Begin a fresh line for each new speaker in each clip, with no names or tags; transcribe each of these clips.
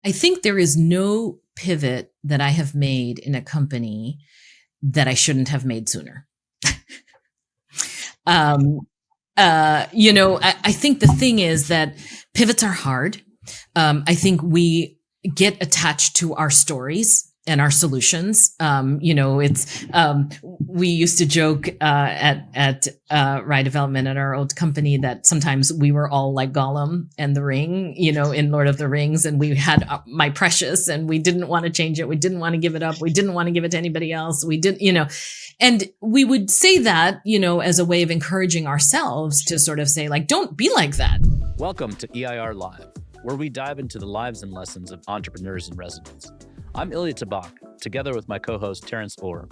I think there is no pivot that I have made in a company that I shouldn't have made sooner. um, I think the thing is that pivots are hard. I think we get attached to our stories and our solutions. We used to joke at Rye Development at our old company that sometimes we were all like Gollum and the Ring, in Lord of the Rings, and we had my precious, and we didn't want to change it, we didn't want to give it up, we didn't want to give it to anybody else, we didn't, and we would say that, as a way of encouraging ourselves to sort of say, like, don't be like that.
Welcome to EIR Live, where we dive into the lives and lessons of entrepreneurs in residence. I'm Ilya Tabak, together with my co-host Terrence Orr,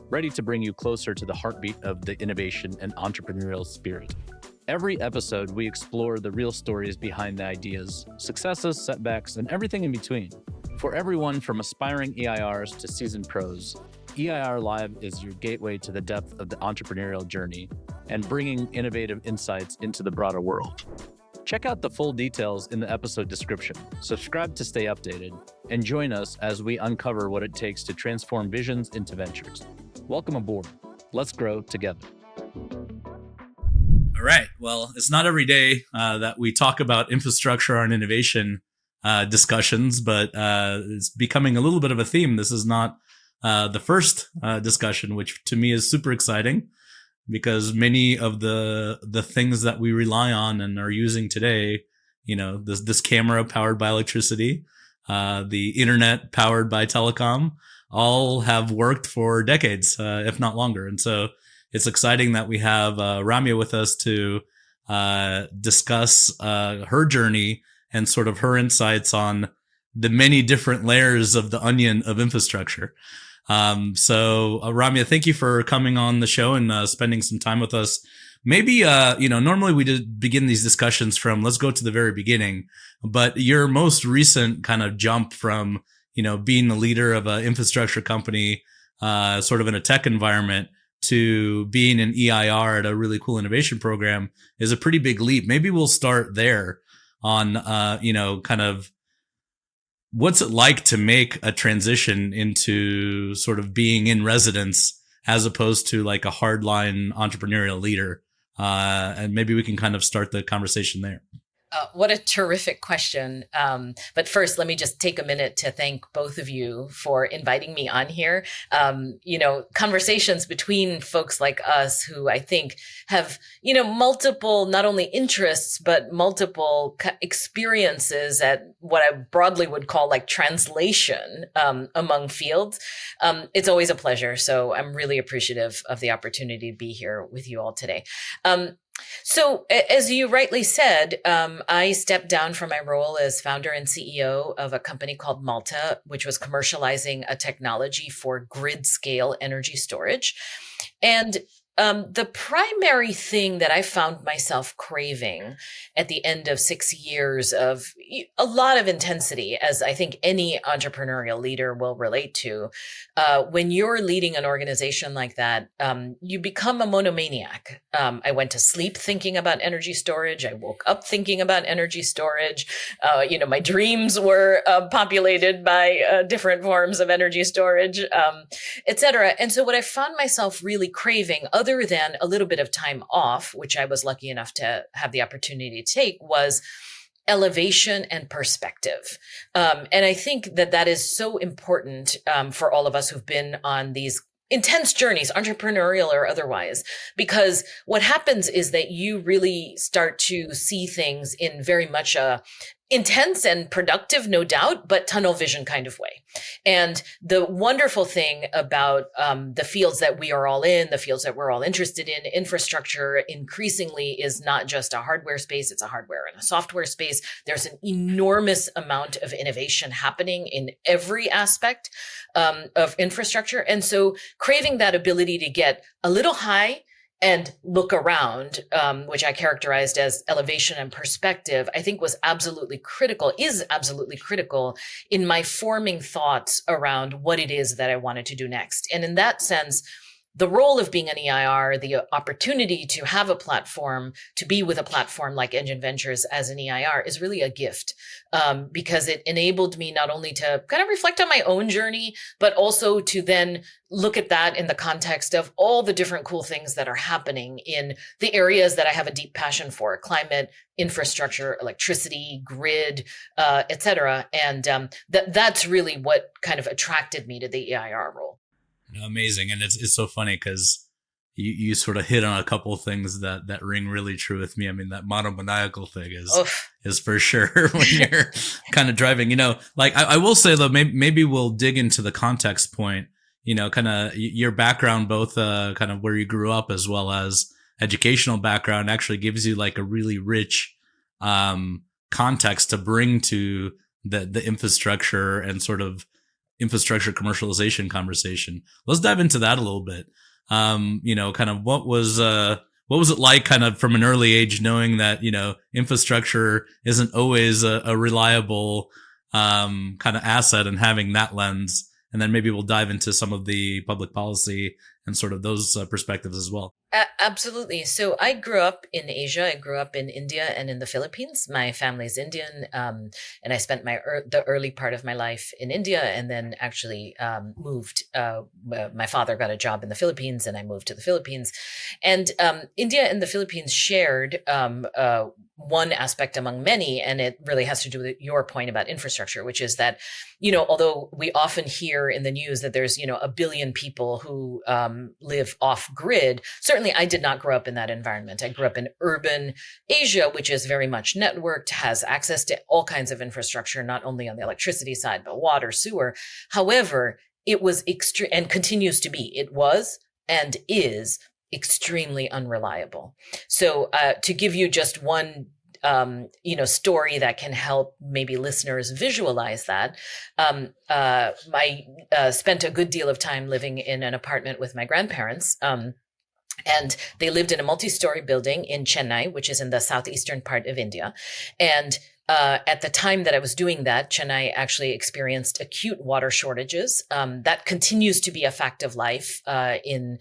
ready to bring you closer to the heartbeat of the innovation and entrepreneurial spirit. Every episode, we explore the real stories behind the ideas, successes, setbacks, and everything in between. For everyone from aspiring EIRs to seasoned pros, EIR Live is your gateway to the depth of the entrepreneurial journey and bringing innovative insights into the broader world. Check out the full details in the episode description, subscribe to stay updated, and join us as we uncover what it takes to transform visions into ventures. Welcome aboard. Let's grow together.
All right. Well, it's not every day that we talk about infrastructure and innovation discussions, but it's becoming a little bit of a theme. This is not the first discussion, which to me is super exciting, because many of the things that we rely on and are using today, this camera powered by electricity, the internet powered by telecom, all have worked for decades, if not longer. And so it's exciting that we have Ramya with us to discuss her journey and sort of her insights on the many different layers of the onion of infrastructure. Ramya, thank you for coming on the show and spending some time with us. Maybe, normally we just begin these discussions from, let's go to the very beginning, but your most recent kind of jump from, being the leader of an infrastructure company, sort of in a tech environment, to being an EIR at a really cool innovation program is a pretty big leap. Maybe we'll start there on, kind of, what's it like to make a transition into sort of being in residence as opposed to like a hardline entrepreneurial leader? And maybe we can kind of start the conversation there.
What a terrific question. But first, let me just take a minute to thank both of you for inviting me on here. Conversations between folks like us who I think have, multiple, not only interests, but multiple experiences at what I broadly would call like translation among fields. It's always a pleasure. So I'm really appreciative of the opportunity to be here with you all today. So as you rightly said, I stepped down from my role as founder and CEO of a company called Malta, which was commercializing a technology for grid scale energy storage. And the primary thing that I found myself craving at the end of 6 years of a lot of intensity, as I think any entrepreneurial leader will relate to, when you're leading an organization like that, you become a monomaniac. I went to sleep thinking about energy storage. I woke up thinking about energy storage. My dreams were populated by different forms of energy storage, et cetera. And so what I found myself really craving, other than a little bit of time off, which I was lucky enough to have the opportunity to take, was elevation and perspective. And I think that is so important for all of us who've been on these intense journeys, entrepreneurial or otherwise, because what happens is that you really start to see things in very much a intense and productive, no doubt, but tunnel vision kind of way. And the wonderful thing about the fields that we are all in, the fields that we're all interested in, infrastructure increasingly is not just a hardware space, it's a hardware and a software space. There's an enormous amount of innovation happening in every aspect of infrastructure. And so craving that ability to get a little high and look around, which I characterized as elevation and perspective, I think was absolutely critical, is absolutely critical in my forming thoughts around what it is that I wanted to do next. And in that sense, the role of being an EIR, the opportunity to have a platform, to be with a platform like Engine Ventures as an EIR is really a gift, because it enabled me not only to kind of reflect on my own journey, but also to then look at that in the context of all the different cool things that are happening in the areas that I have a deep passion for: climate, infrastructure, electricity, grid, et cetera. And that's really what kind of attracted me to the EIR role.
Amazing. And it's so funny because you sort of hit on a couple of things that ring really true with me. I mean, that monomaniacal thing is for sure when you're kind of driving, like I will say though, maybe we'll dig into the context point, kind of your background, both kind of where you grew up as well as educational background actually gives you like a really rich context to bring to the infrastructure and sort of infrastructure commercialization conversation. Let's dive into that a little bit. Kind of what was it like kind of from an early age, knowing that, infrastructure isn't always a reliable, kind of asset, and having that lens. And then maybe we'll dive into some of the public policy and sort of those perspectives as well.
Absolutely. So I grew up in Asia. I grew up in India and in the Philippines. My family's Indian, and I spent the early part of my life in India, and then actually moved. My father got a job in the Philippines, and I moved to the Philippines. And India and the Philippines shared one aspect among many, and it really has to do with your point about infrastructure, which is that, although we often hear in the news that there's, 1 billion people who live off grid, certainly I did not grow up in that environment. I grew up in urban Asia, which is very much networked, has access to all kinds of infrastructure, not only on the electricity side, but water, sewer. However, it was extreme and continues to be. It was and is extremely unreliable. So to give you just one story that can help maybe listeners visualize that. I spent a good deal of time living in an apartment with my grandparents. And they lived in a multi-story building in Chennai, which is in the southeastern part of India. And at the time that I was doing that, Chennai actually experienced acute water shortages. That continues to be a fact of life in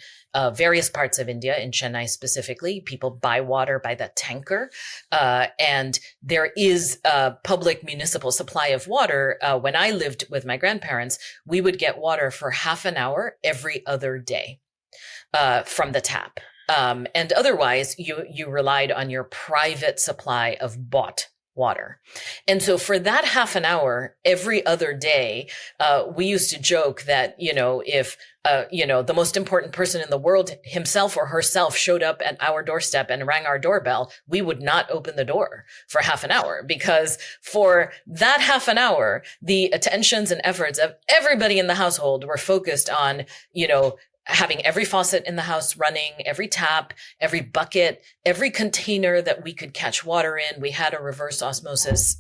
various parts of India, in Chennai specifically. People buy water by the tanker. And there is a public municipal supply of water. When I lived with my grandparents, we would get water for half an hour every other day from the tap. And otherwise, you relied on your private supply of bought water. And so for that half an hour every other day, we used to joke that, if, the most important person in the world, himself or herself, showed up at our doorstep and rang our doorbell, we would not open the door for half an hour, because for that half an hour, the attentions and efforts of everybody in the household were focused on, having every faucet in the house running, every tap, every bucket, every container that we could catch water in. We had a reverse osmosis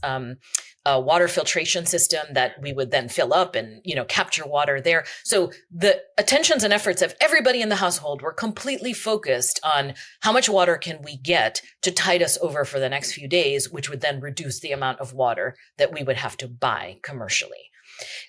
water filtration system that we would then fill up and, capture water there. So the attentions and efforts of everybody in the household were completely focused on how much water can we get to tide us over for the next few days, which would then reduce the amount of water that we would have to buy commercially.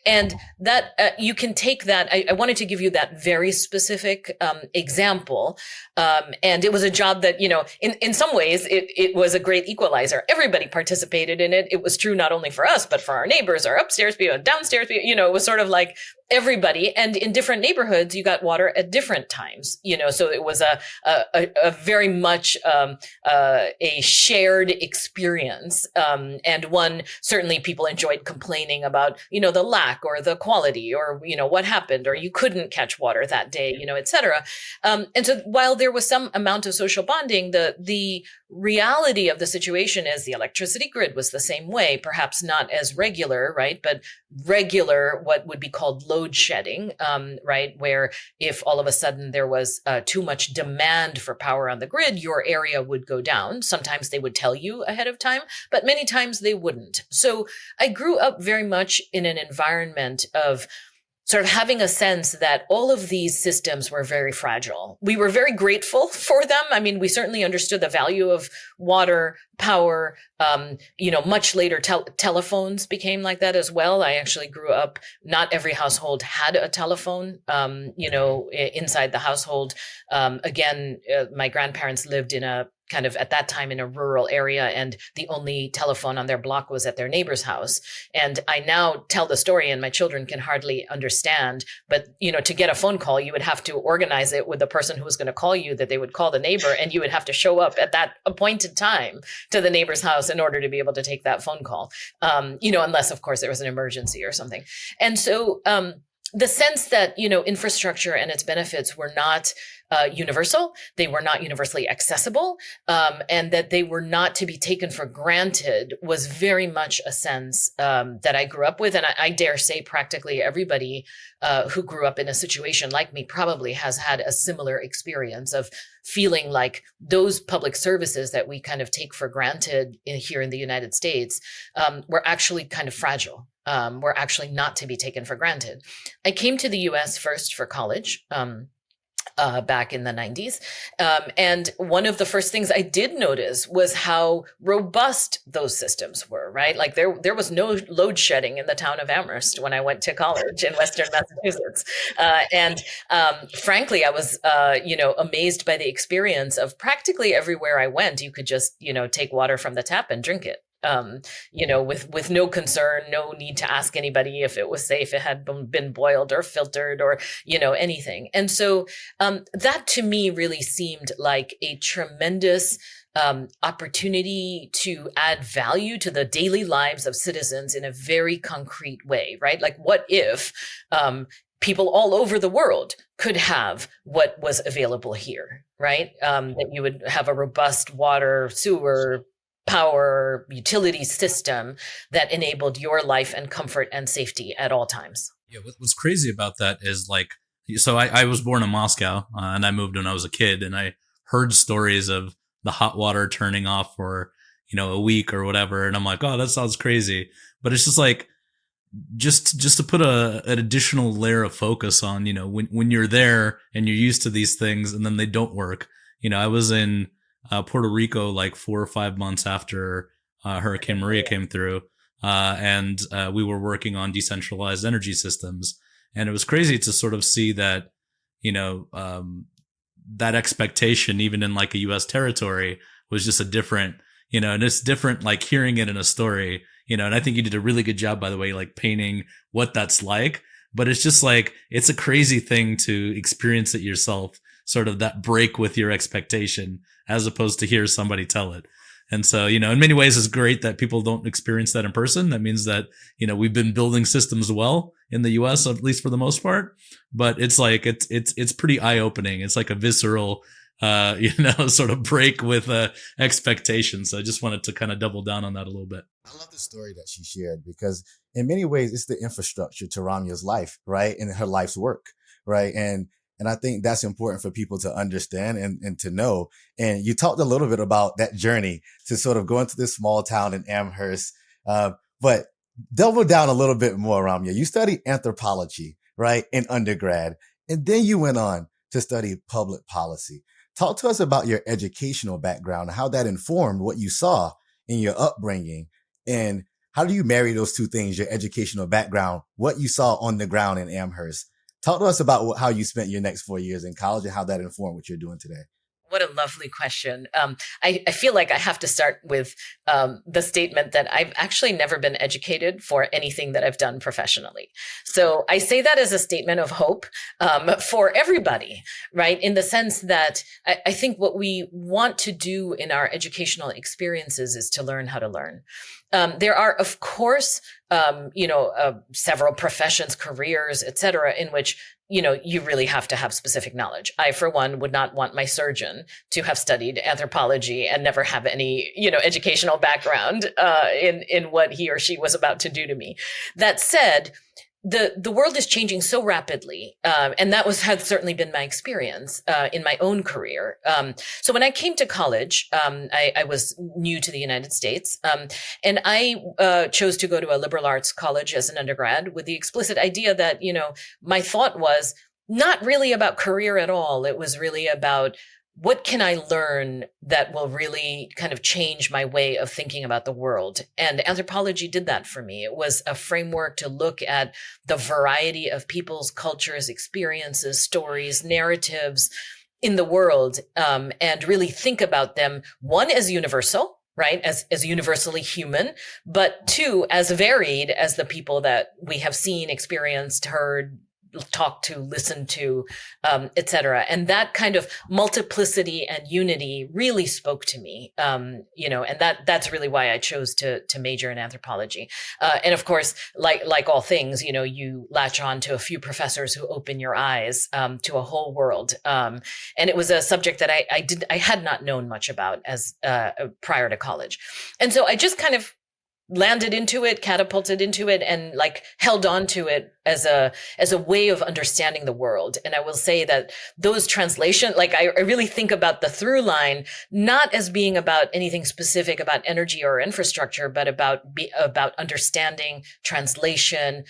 And that you can take that. I wanted to give you that very specific example. And it was a job that, in some ways, it was a great equalizer. Everybody participated in it. It was true not only for us, but for our neighbors, our upstairs people, downstairs people. It was sort of like everybody. And in different neighborhoods, you got water at different times, so it was a very much a shared experience. And one, certainly people enjoyed complaining about, the lack or the quality or, what happened, or you couldn't catch water that day, et cetera. And so while there was some amount of social bonding, the reality of the situation is the electricity grid was the same way, perhaps not as regular, right? But regular, what would be called load shedding, right? Where if all of a sudden there was too much demand for power on the grid, your area would go down. Sometimes they would tell you ahead of time, but many times they wouldn't. So I grew up very much in an environment of sort of having a sense that all of these systems were very fragile. We were very grateful for them. I mean, we certainly understood the value of water, power. Much later, telephones became like that as well. I actually grew up, not every household had a telephone, inside the household. My grandparents lived in a kind of at that time in a rural area, and the only telephone on their block was at their neighbor's house. And I now tell the story and my children can hardly understand, but to get a phone call, you would have to organize it with the person who was going to call you, that they would call the neighbor, and you would have to show up at that appointed time to the neighbor's house in order to be able to take that phone call. Unless of course there was an emergency or something. And so, the sense that, infrastructure and its benefits were not universal, they were not universally accessible, and that they were not to be taken for granted was very much a sense that I grew up with. And I dare say practically everybody who grew up in a situation like me probably has had a similar experience of feeling like those public services that we kind of take for granted here in the United States were actually kind of fragile. Were actually not to be taken for granted. I came to the US first for college. Back in the 90s. And one of the first things I did notice was how robust those systems were, right? Like there was no load shedding in the town of Amherst when I went to college in Western Massachusetts. Frankly, I was, amazed by the experience of practically everywhere I went, you could just, take water from the tap and drink it. With no concern, no need to ask anybody if it was safe, it had been boiled or filtered or, anything. And so that to me really seemed like a tremendous opportunity to add value to the daily lives of citizens in a very concrete way, right? Like what if people all over the world could have what was available here, right? That you would have a robust water, sewer, power utility system that enabled your life and comfort and safety at all times.
Yeah, what's crazy about that is so I was born in Moscow and I moved when I was a kid, and I heard stories of the hot water turning off for, a week or whatever. And I'm like, oh, that sounds crazy. But it's just like, just to put an additional layer of focus on, when you're there and you're used to these things and then they don't work. I was in Puerto Rico like 4 or 5 months after Hurricane Maria came through, and we were working on decentralized energy systems, and it was crazy to sort of see that that expectation even in like a U.S. territory was just a different, and it's different like hearing it in a story, and I think you did a really good job, by the way, like painting what that's like. But it's just like, it's a crazy thing to experience it yourself, sort of that break with your expectation, as opposed to hear somebody tell it. And so, in many ways, it's great that people don't experience that in person. That means that, we've been building systems well in the US, at least for the most part. But it's like, it's pretty eye opening. It's like a visceral, sort of break with expectations. So I just wanted to kind of double down on that a little bit.
I love the story that she shared, because in many ways, it's the infrastructure to Ramya's life, right? And her life's work, right? And I think that's important for people to understand and to know. And you talked a little bit about that journey to sort of go into this small town in Amherst. But double down a little bit more, Ramya. You studied anthropology, right, in undergrad. And then you went on to study public policy. Talk to us about your educational background and how that informed what you saw in your upbringing. And how do you marry those two things, your educational background, what you saw on the ground in Amherst? Talk to us about how you spent your next 4 years in college and how that informed what you're doing today.
What a lovely question. I feel like I have to start with the statement that I've actually never been educated for anything that I've done professionally. So I say that as a statement of hope for everybody, right? In the sense that I think what we want to do in our educational experiences is to learn how to learn. There are, of course, several professions, careers, et cetera, in which, you really have to have specific knowledge. I, for one, would not want my surgeon to have studied anthropology and never have any, educational background in what he or she was about to do to me. That said, the world is changing so rapidly, and had certainly been my experience in my own career. So when I came to college, I was new to the United States, and I chose to go to a liberal arts college as an undergrad with the explicit idea that, my thought was not really about career at all. It was really about what can I learn that will really kind of change my way of thinking about the world? And anthropology did that for me. It was a framework to look at the variety of people's cultures, experiences, stories, narratives in the world, and really think about them, one, as universal, right? As universally human, but two, as varied as the people that we have seen, experienced, heard, talk to, listen to, et cetera. And that kind of multiplicity and unity really spoke to me, and that's really why I chose to major in anthropology. And of course, like all things, you latch on to a few professors who open your eyes to a whole world. And it was a subject that I had not known much about as prior to college. And so I just kind of landed into it, catapulted into it, and held on to it as a way of understanding the world. And I will say that those translations, I really think about the through line, not as being about anything specific about energy or infrastructure, but about understanding, translation,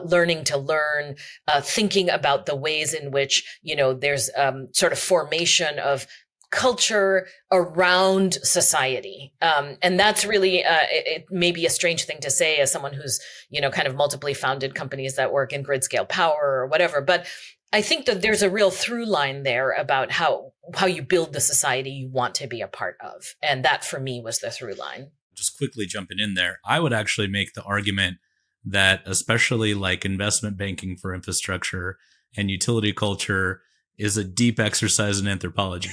learning to learn, thinking about the ways in which, there's sort of formation of culture around society. And that's really, it may be a strange thing to say as someone who's, kind of multiply founded companies that work in grid scale power or whatever. But I think that there's a real through line there about how you build the society you want to be a part of. And that for me was the through line.
Just quickly jumping in there, I would actually make the argument that especially investment banking for infrastructure and utility culture is a deep exercise in anthropology.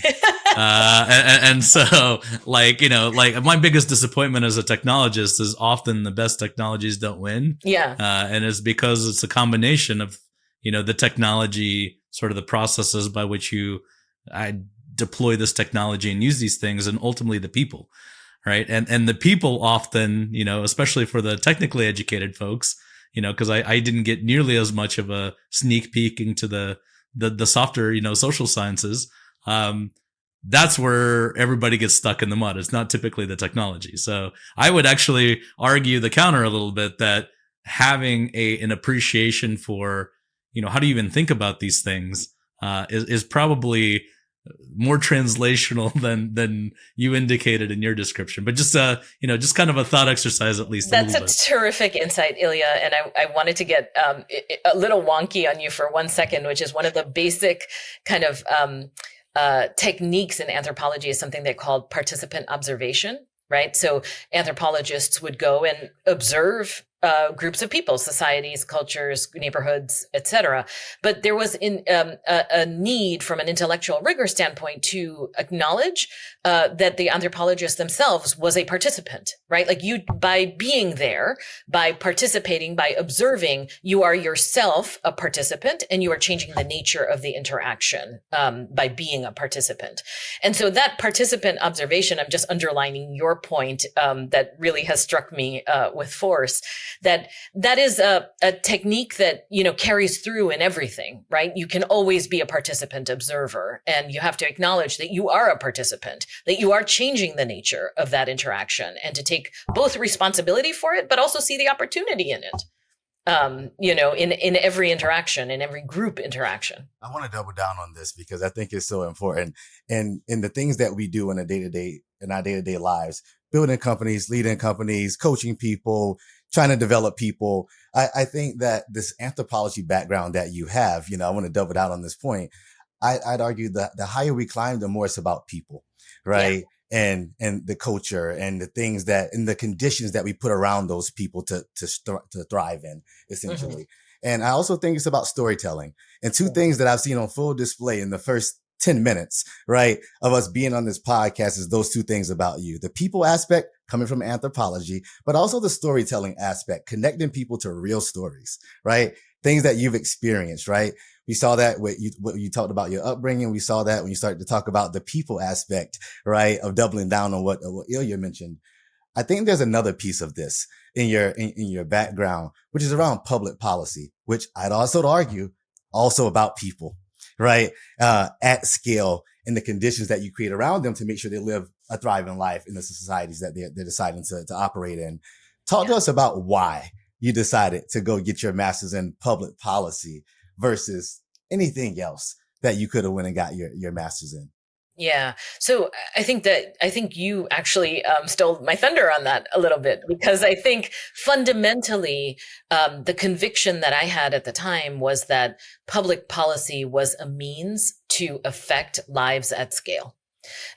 And so my biggest disappointment as a technologist is often the best technologies don't win.
Yeah.
And it's because it's a combination of, the technology, sort of the processes by which I deploy this technology and use these things, and ultimately the people, right? And the people often, especially for the technically educated folks, because I didn't get nearly as much of a sneak peek into the softer, social sciences. That's where everybody gets stuck in the mud. It's not typically the technology. So I would actually argue the counter a little bit, that having an appreciation for, how do you even think about these things, is probably more translational than you indicated in your description. But just, just kind of a thought exercise, at least.
That's a terrific insight, Ilya. And I wanted to get a little wonky on you for 1 second, which is one of the basic kind of techniques in anthropology is something they called participant observation, right? So anthropologists would go and observe groups of people, societies, cultures, neighborhoods, etc. But there was a need from an intellectual rigor standpoint to acknowledge that the anthropologist themselves was a participant, right? By being there, by participating, by observing, you are yourself a participant, and you are changing the nature of the interaction by being a participant. And so that participant observation, I'm just underlining your point that really has struck me with force. That is a technique that, carries through in everything, right? You can always be a participant observer, and you have to acknowledge that you are a participant, that you are changing the nature of that interaction, and to take both responsibility for it, but also see the opportunity in it. In every interaction, in every group interaction.
I want to double down on this because I think it's so important. And in the things that we do in our day-to-day lives, building companies, leading companies, coaching people, trying to develop people. I think that this anthropology background that you have, I want to double down on this point. I'd argue that the higher we climb, the more it's about people, right? Yeah. And the culture and the things and the conditions that we put around those people to thrive in, essentially. Mm-hmm. And I also think it's about storytelling. And two things that I've seen on full display in the first 10 minutes, right, of us being on this podcast is those two things about you. The people aspect coming from anthropology, but also the storytelling aspect, connecting people to real stories, right? Things that you've experienced, right? We saw that what you talked about your upbringing. We saw that when you started to talk about the people aspect, right, of doubling down on what Ilya mentioned. I think there's another piece of this in your background, which is around public policy, which I'd also argue also about people, right? At scale and the conditions that you create around them to make sure they live a thriving life in the societies that they're deciding to operate in. Talk to us about why you decided to go get your master's in public policy versus anything else that you could have went and got your master's in.
Yeah. So I think you actually stole my thunder on that a little bit, because I think fundamentally the conviction that I had at the time was that public policy was a means to affect lives at scale.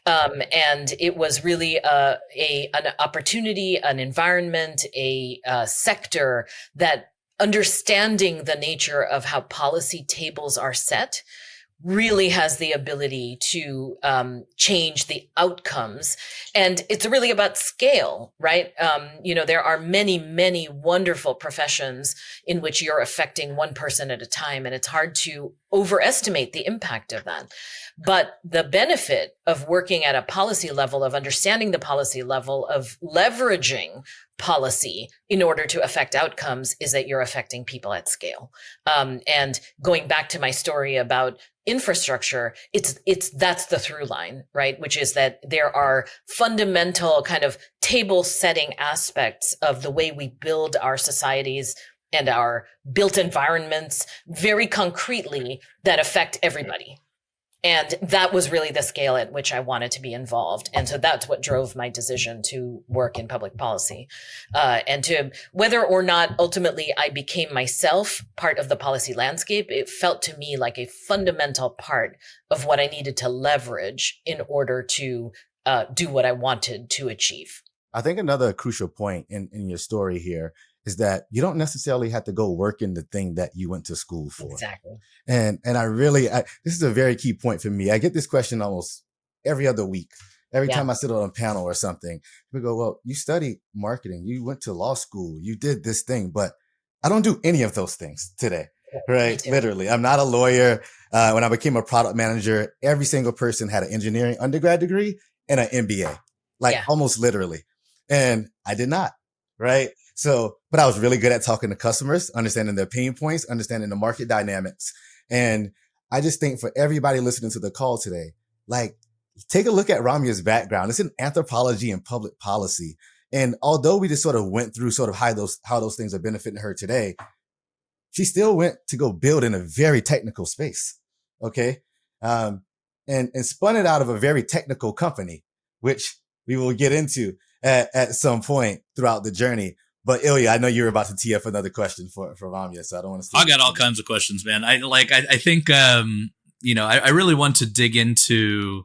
And it was really an opportunity, an environment, a sector that, understanding the nature of how policy tables are set, really has the ability to change the outcomes. And it's really about scale, right? There are many, many wonderful professions in which you're affecting one person at a time, and it's hard to overestimate the impact of that. But the benefit of working at a policy level, of understanding the policy level, of leveraging policy in order to affect outcomes, is that you're affecting people at scale. And going back to my story about infrastructure, that's the through line, right? Which is that there are fundamental kind of table setting aspects of the way we build our societies and our built environments very concretely that affect everybody. And that was really the scale at which I wanted to be involved. And so that's what drove my decision to work in public policy. And to whether or not ultimately I became myself part of the policy landscape, it felt to me like a fundamental part of what I needed to leverage in order to do what I wanted to achieve.
I think another crucial point in your story here is that you don't necessarily have to go work in the thing that you went to school for.
Exactly.
And this is a very key point for me. I get this question almost every other week. Every time I sit on a panel or something, people go, well, you studied marketing, you went to law school, you did this thing, but I don't do any of those things today, right? Literally. I'm not a lawyer. When I became a product manager, every single person had an engineering undergrad degree and an MBA, almost literally. And I did not, right? So, but I was really good at talking to customers, understanding their pain points, understanding the market dynamics. And I just think for everybody listening to the call today, take a look at Ramya's background. It's in anthropology and public policy. And although we just sort of went through sort of how those things are benefiting her today, she still went to go build in a very technical space. Okay. And spun it out of a very technical company, which we will get into at some point throughout the journey. But Ilya, I know you were about to tee up another question for Ramya, so I don't want to.
I got all kinds of questions, man. I think I really want to dig into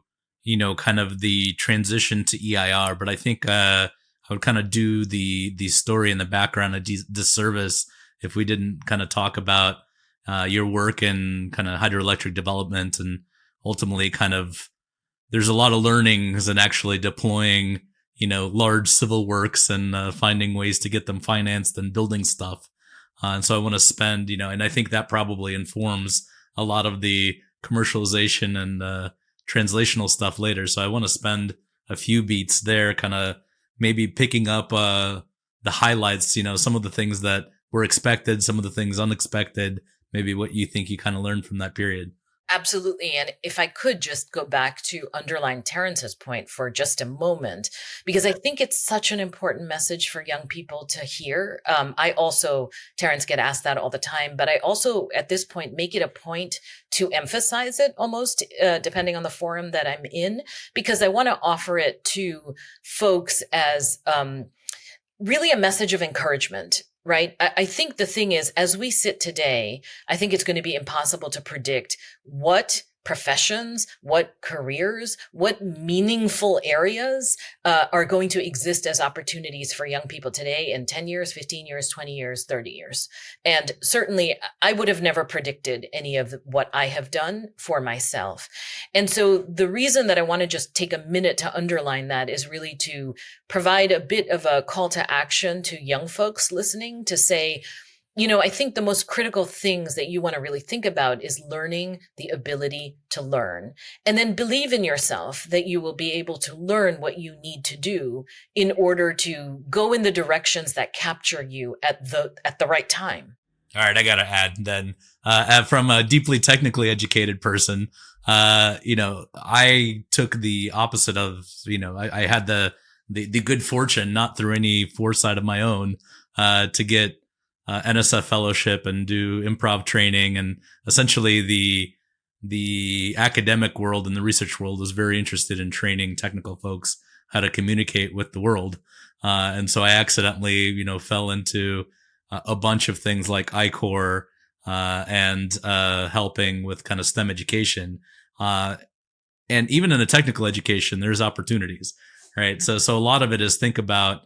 kind of the transition to EIR, but I think I would kind of do the story in the background a disservice if we didn't kind of talk about your work in kind of hydroelectric development, and ultimately kind of there's a lot of learnings in actually deploying large civil works and finding ways to get them financed and building stuff. And so I want to spend, and I think that probably informs a lot of the commercialization and translational stuff later. So I want to spend a few beats there, kind of maybe picking up the highlights, some of the things that were expected, some of the things unexpected, maybe what you think you kind of learned from that period.
Absolutely. And if I could just go back to underline Terrence's point for just a moment, because I think it's such an important message for young people to hear. I also, Terrence, get asked that all the time, but I also at this point make it a point to emphasize it almost depending on the forum that I'm in, because I want to offer it to folks as really a message of encouragement. Right. I think the thing is, as we sit today, I think it's going to be impossible to predict what professions, what careers, what meaningful areas are going to exist as opportunities for young people today in 10 years, 15 years, 20 years, 30 years. And certainly I would have never predicted any of what I have done for myself. And so the reason that I want to just take a minute to underline that is really to provide a bit of a call to action to young folks listening to say, I think the most critical things that you want to really think about is learning the ability to learn, and then believe in yourself that you will be able to learn what you need to do in order to go in the directions that capture you at the right time.
All right, I got to add then, from a deeply technically educated person, I took the opposite of, I had the good fortune, not through any foresight of my own, to get NSF fellowship and do improv training, and essentially the academic world and the research world was very interested in training technical folks how to communicate with the world, and so I accidentally, fell into a bunch of things like I-Corps and helping with kind of STEM education, and even in a technical education, there's opportunities, right? So a lot of it is think about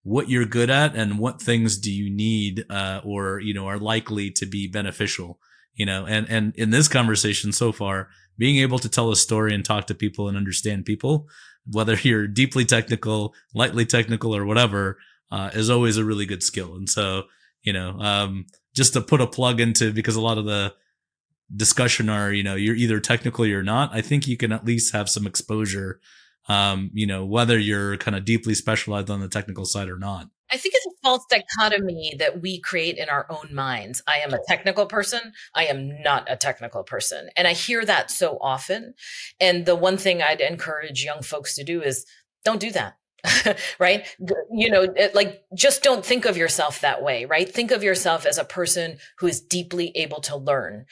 what you're good at and what things do you need, or, are likely to be beneficial, and in this conversation so far, being able to tell a story and talk to people and understand people, whether you're deeply technical, lightly technical, or whatever, is always a really good skill. And so, just to put a plug into, because a lot of the discussion are, you're either technical or you're not, I think you can at least have some exposure, whether you're kind of deeply specialized on the technical side or not.
I think it's a false dichotomy that we create in our own minds. I am a technical person. I am not a technical person. And I hear that so often. And the one thing I'd encourage young folks to do is don't do that. Right? Just don't think of yourself that way, right? Think of yourself as a person who is deeply able to learn.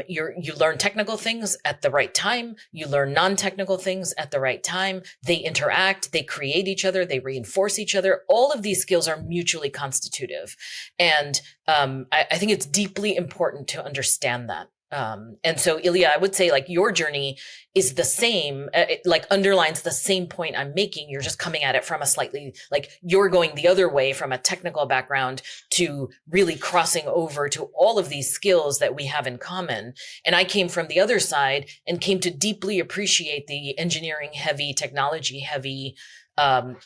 You learn technical things at the right time. You learn non-technical things at the right time. They interact, they create each other, they reinforce each other. All of these skills are mutually constitutive. And I think it's deeply important to understand that. And so Ilya, I would say your journey is the same, it underlines the same point I'm making. You're just coming at it from a slightly, you're going the other way from a technical background to really crossing over to all of these skills that we have in common. And I came from the other side and came to deeply appreciate the engineering heavy, technology heavy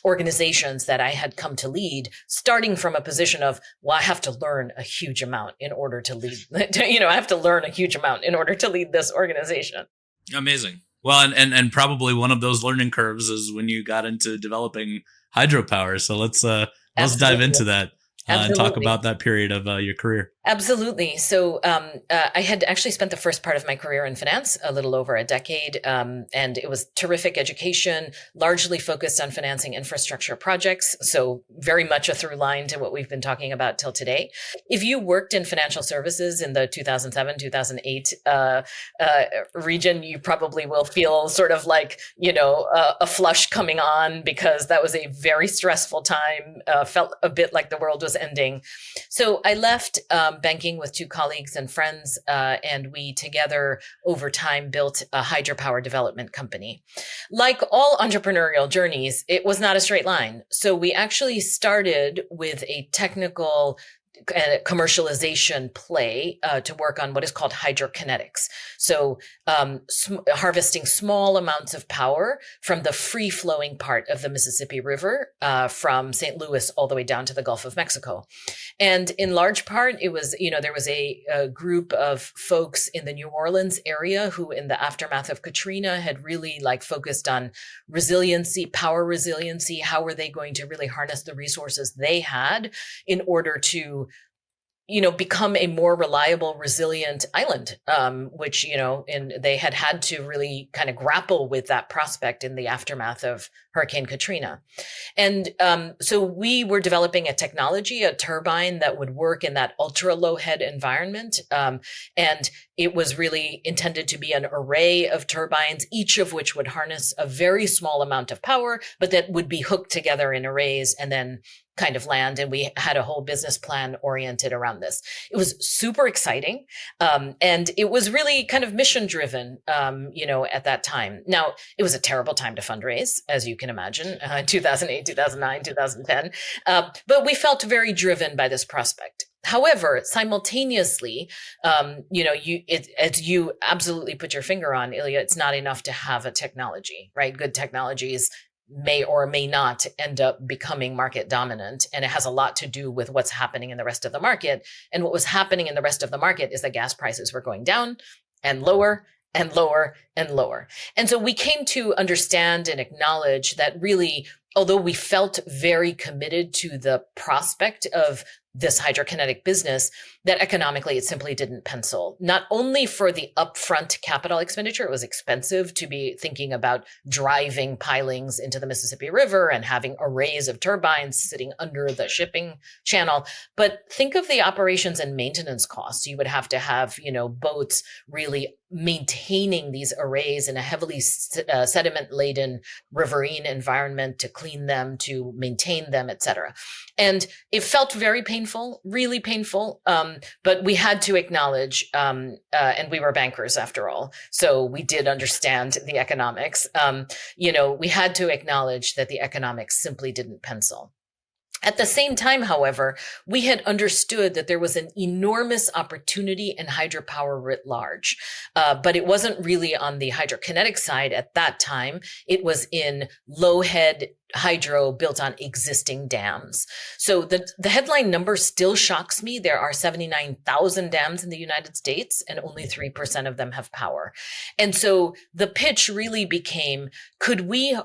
organizations that I had come to lead, starting from a position of, well, I have to learn a huge amount in order to lead, I have to learn a huge amount in order to lead this organization.
Amazing. Well, and probably one of those learning curves is when you got into developing hydropower. So let's dive into that and talk about that period of your career.
Absolutely. So I had actually spent the first part of my career in finance, a little over a decade, and it was terrific education, largely focused on financing infrastructure projects. So very much a through line to what we've been talking about till today. If you worked in financial services in the 2007, 2008 region, you probably will feel sort of a flush coming on, because that was a very stressful time, felt a bit like the world was ending. So I left banking with two colleagues and friends, and we together over time built a hydropower development company. Like all entrepreneurial journeys, it was not a straight line. So we actually started with a technical commercialization play to work on what is called hydrokinetics. So harvesting small amounts of power from the free flowing part of the Mississippi River, from St. Louis all the way down to the Gulf of Mexico. And in large part, it was, there was a group of folks in the New Orleans area who in the aftermath of Katrina had really focused on resiliency, power resiliency. How were they going to really harness the resources they had in order to become a more reliable, resilient island, which, and they had to really kind of grapple with that prospect in the aftermath of Hurricane Katrina. And so we were developing a technology, a turbine that would work in that ultra low head environment. And it was really intended to be an array of turbines, each of which would harness a very small amount of power, but that would be hooked together in arrays and then kind of land. And we had a whole business plan oriented around this. It was super exciting. And it was really kind of mission driven, at that time. Now, it was a terrible time to fundraise, as you can imagine, 2008, 2009, 2010. But we felt very driven by this prospect. However, simultaneously, as you absolutely put your finger on, Ilya, it's not enough to have a technology, right? Good technologies may or may not end up becoming market dominant. And it has a lot to do with what's happening in the rest of the market. And what was happening in the rest of the market is that gas prices were going down and lower and lower and lower. And so we came to understand and acknowledge that really, although we felt very committed to the prospect of this hydrokinetic business, that economically it simply didn't pencil. Not only for the upfront capital expenditure, it was expensive to be thinking about driving pilings into the Mississippi River and having arrays of turbines sitting under the shipping channel. But think of the operations and maintenance costs. You would have to have, boats really maintaining these arrays in a heavily sediment-laden riverine environment to clean them, to maintain them, et cetera. And it felt very painful, really painful. But we had to acknowledge, and we were bankers after all, so we did understand the economics. We had to acknowledge that the economics simply didn't pencil. At the same time, however, we had understood that there was an enormous opportunity in hydropower writ large, but it wasn't really on the hydrokinetic side at that time. It was in low-head hydro built on existing dams. So the headline number still shocks me. There are 79,000 dams in the United States, and only 3% of them have power. And so the pitch really became, could we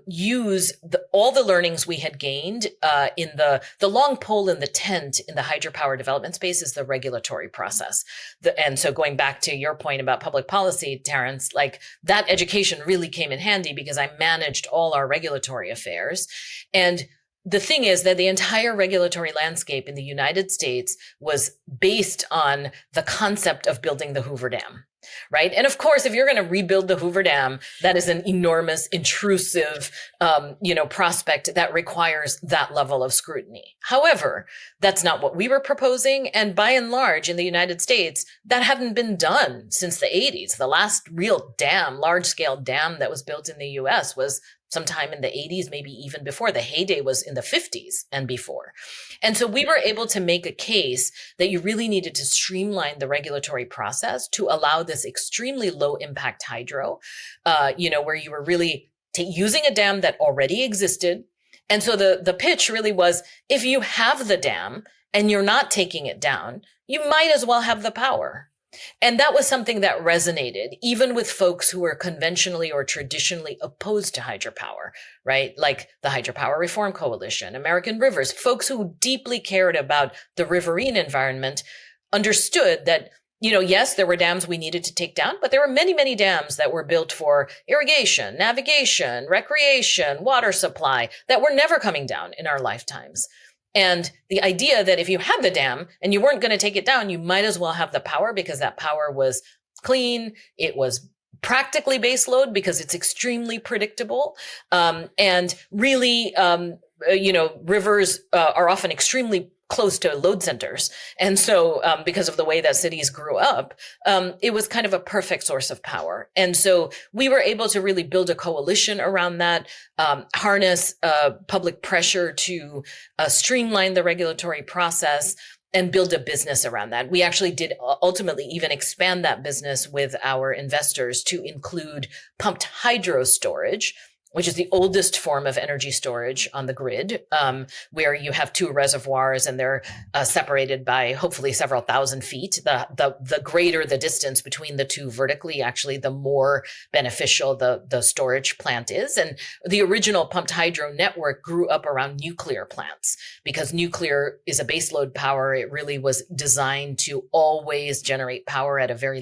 use all the learnings we had gained in the long pole in the tent in the hydropower development space is the regulatory process. And so going back to your point about public policy, Terrence, like that education really came in handy because I managed all our regulatory affairs. And the thing is that the entire regulatory landscape in the United States was based on the concept of building the Hoover Dam, right? And of course, if you're going to rebuild the Hoover Dam, that is an enormous, intrusive, prospect that requires that level of scrutiny. However, that's not what we were proposing. And by and large, in the United States, that hadn't been done since the 80s. The last real dam, large-scale dam that was built in the US was sometime in the 80s, maybe even before. The heyday was in the 50s and before. And so we were able to make a case that you really needed to streamline the regulatory process to allow this extremely low impact hydro, where you were really using a dam that already existed. And so the pitch really was, if you have the dam and you're not taking it down, you might as well have the power. And that was something that resonated even with folks who were conventionally or traditionally opposed to hydropower, right? Like the Hydropower Reform Coalition, American Rivers, folks who deeply cared about the riverine environment understood that, yes, there were dams we needed to take down, but there were many, many dams that were built for irrigation, navigation, recreation, water supply that were never coming down in our lifetimes. And the idea that if you had the dam and you weren't going to take it down, you might as well have the power because that power was clean. It was practically baseload because it's extremely predictable. And really, rivers are often extremely close to load centers. And so because of the way that cities grew up, it was kind of a perfect source of power. And so we were able to really build a coalition around that, harness public pressure to streamline the regulatory process and build a business around that. We actually did ultimately even expand that business with our investors to include pumped hydro storage, which is the oldest form of energy storage on the grid, where you have two reservoirs and they're separated by hopefully several thousand feet. The greater the distance between the two vertically, actually, the more beneficial the storage plant is. And the original pumped hydro network grew up around nuclear plants because nuclear is a baseload power. It really was designed to always generate power at a very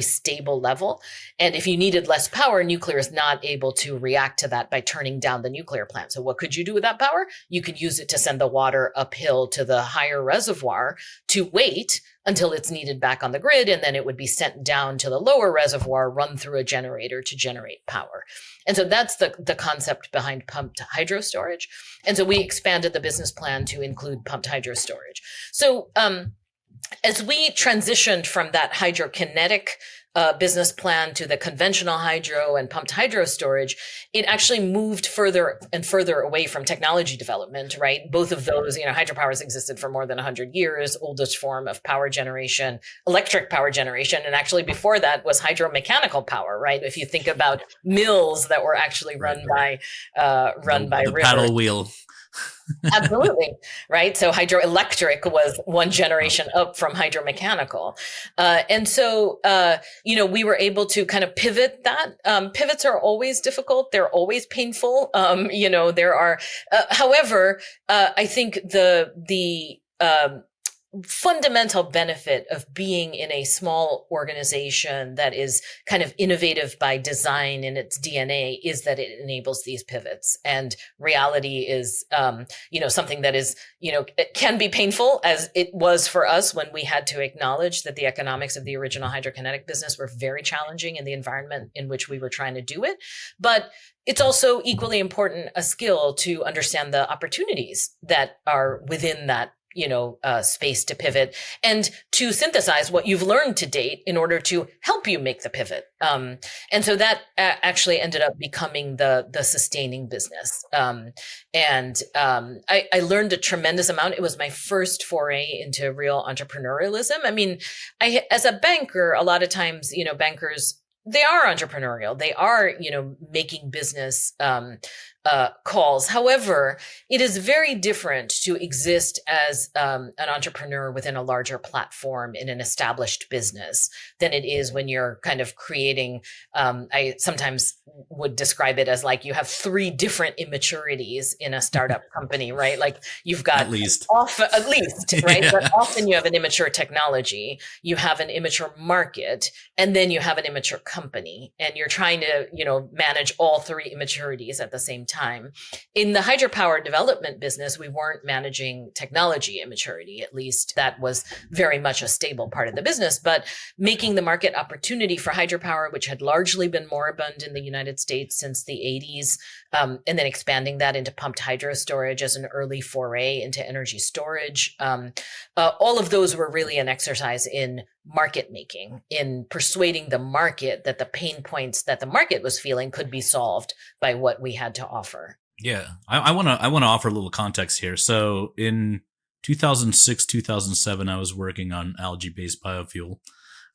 stable level. And if you needed less power, nuclear is not able to react to that by turning down the nuclear plant. So what could you do with that power? You could use it to send the water uphill to the higher reservoir to wait until it's needed back on the grid. And then it would be sent down to the lower reservoir, run through a generator to generate power. And so that's the concept behind pumped hydro storage. And so we expanded the business plan to include pumped hydro storage. So, as we transitioned from that hydrokinetic business plan to the conventional hydro and pumped hydro storage, it actually moved further and further away from technology development, right? Both of those, hydropower has existed for more than 100 years, oldest form of power generation, electric power generation. And actually before that was hydromechanical power, right? If you think about mills that were actually run by
the
rivers.
paddle wheel.
Absolutely. Right. So hydroelectric was one generation up from hydromechanical. And so, we were able to kind of pivot that. Pivots are always difficult. They're always painful. There are, however, I think the fundamental benefit of being in a small organization that is kind of innovative by design in its DNA is that it enables these pivots. And reality is, something that is, it can be painful, as it was for us when we had to acknowledge that the economics of the original hydrokinetic business were very challenging in the environment in which we were trying to do it. But it's also equally important a skill to understand the opportunities that are within that space to pivot and to synthesize what you've learned to date in order to help you make the pivot. And so that actually ended up becoming the sustaining business. I learned a tremendous amount. It was my first foray into real entrepreneurialism. I mean, as a banker, a lot of times, bankers, they are entrepreneurial. They are, making business calls. However, it is very different to exist as an entrepreneur within a larger platform in an established business than it is when you're kind of creating. I sometimes would describe it as like you have 3 different immaturities in a startup company, right? Like you've got
at least,
right?
Yeah.
But often you have an immature technology, you have an immature market, and then you have an immature company, and you're trying to, manage all 3 immaturities at the same time. In the hydropower development business, we weren't managing technology immaturity. At least that was very much a stable part of the business, but making the market opportunity for hydropower, which had largely been moribund in the United States since the 80s, and then expanding that into pumped hydro storage as an early foray into energy storage. All of those were really an exercise in market making, in persuading the market that the pain points that the market was feeling could be solved by what we had to offer.
Yeah, I want to offer a little context here. So in 2006, 2007, I was working on algae-based biofuel,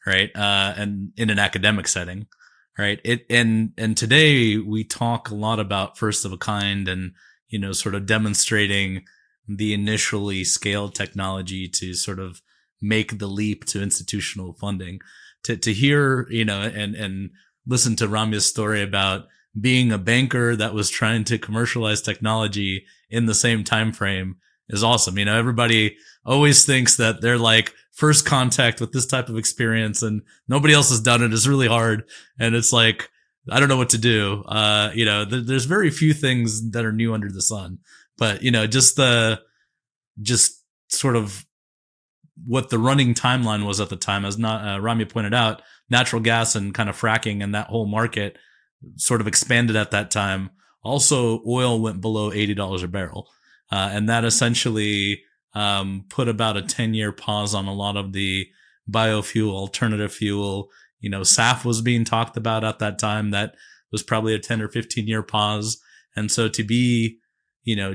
right? And in an academic setting, right? And today we talk a lot about first of a kind and, sort of demonstrating the initially scaled technology to sort of make the leap to institutional funding. To hear, and listen to Ramya's story about being a banker that was trying to commercialize technology in the same time frame is awesome. Everybody always thinks that they're like first contact with this type of experience and nobody else has done it. It's really hard. And it's like, I don't know what to do. There's very few things that are new under the sun, but just sort of what the running timeline was at the time, as Ramya pointed out, natural gas and kind of fracking and that whole market sort of expanded at that time. Also, oil went below $80 a barrel. And that essentially put about a 10-year pause on a lot of the biofuel, alternative fuel. SAF was being talked about at that time. That was probably a 10 or 15-year pause. And so to be,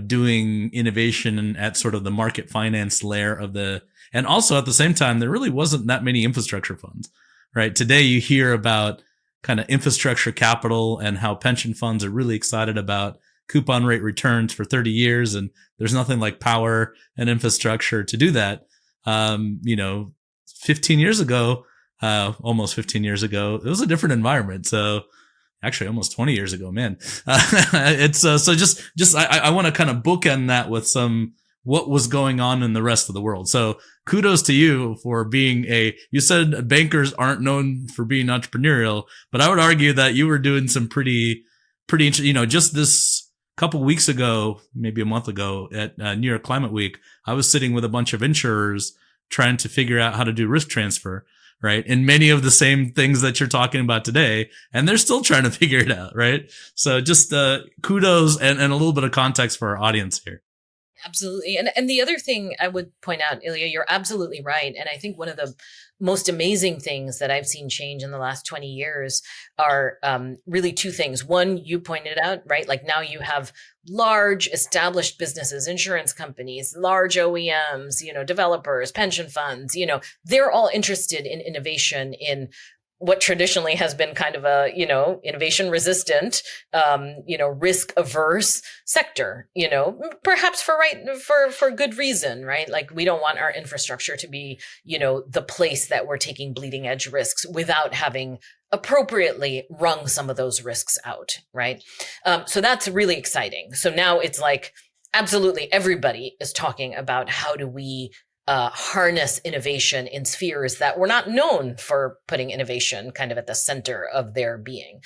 doing innovation at sort of the market finance layer of and also at the same time, there really wasn't that many infrastructure funds, right? Today you hear about kind of infrastructure capital and how pension funds are really excited about coupon rate returns for 30 years. And there's nothing like power and infrastructure to do that. 15 years ago, almost 15 years ago, it was a different environment. So actually almost 20 years ago, man. It's I want to kind of bookend that with what was going on in the rest of the world. So kudos to you for being you said bankers aren't known for being entrepreneurial, but I would argue that you were doing some pretty interesting, just this couple weeks ago, maybe a month ago at New York Climate Week, I was sitting with a bunch of insurers trying to figure out how to do risk transfer, right? And many of the same things that you're talking about today, and they're still trying to figure it out, right? So just kudos and a little bit of context for our audience here.
Absolutely. And the other thing I would point out, Ilya, you're absolutely right. And I think one of the most amazing things that I've seen change in the last 20 years are really two things. One, you pointed out, right? Like now you have large established businesses, insurance companies, large OEMs, developers, pension funds, they're all interested in innovation in what traditionally has been kind of a, innovation resistant, risk averse sector, perhaps for good reason, right? Like we don't want our infrastructure to be, the place that we're taking bleeding edge risks without having appropriately wrung some of those risks out, right? So that's really exciting. So now it's like, absolutely everybody is talking about how do we harness innovation in spheres that were not known for putting innovation kind of at the center of their being.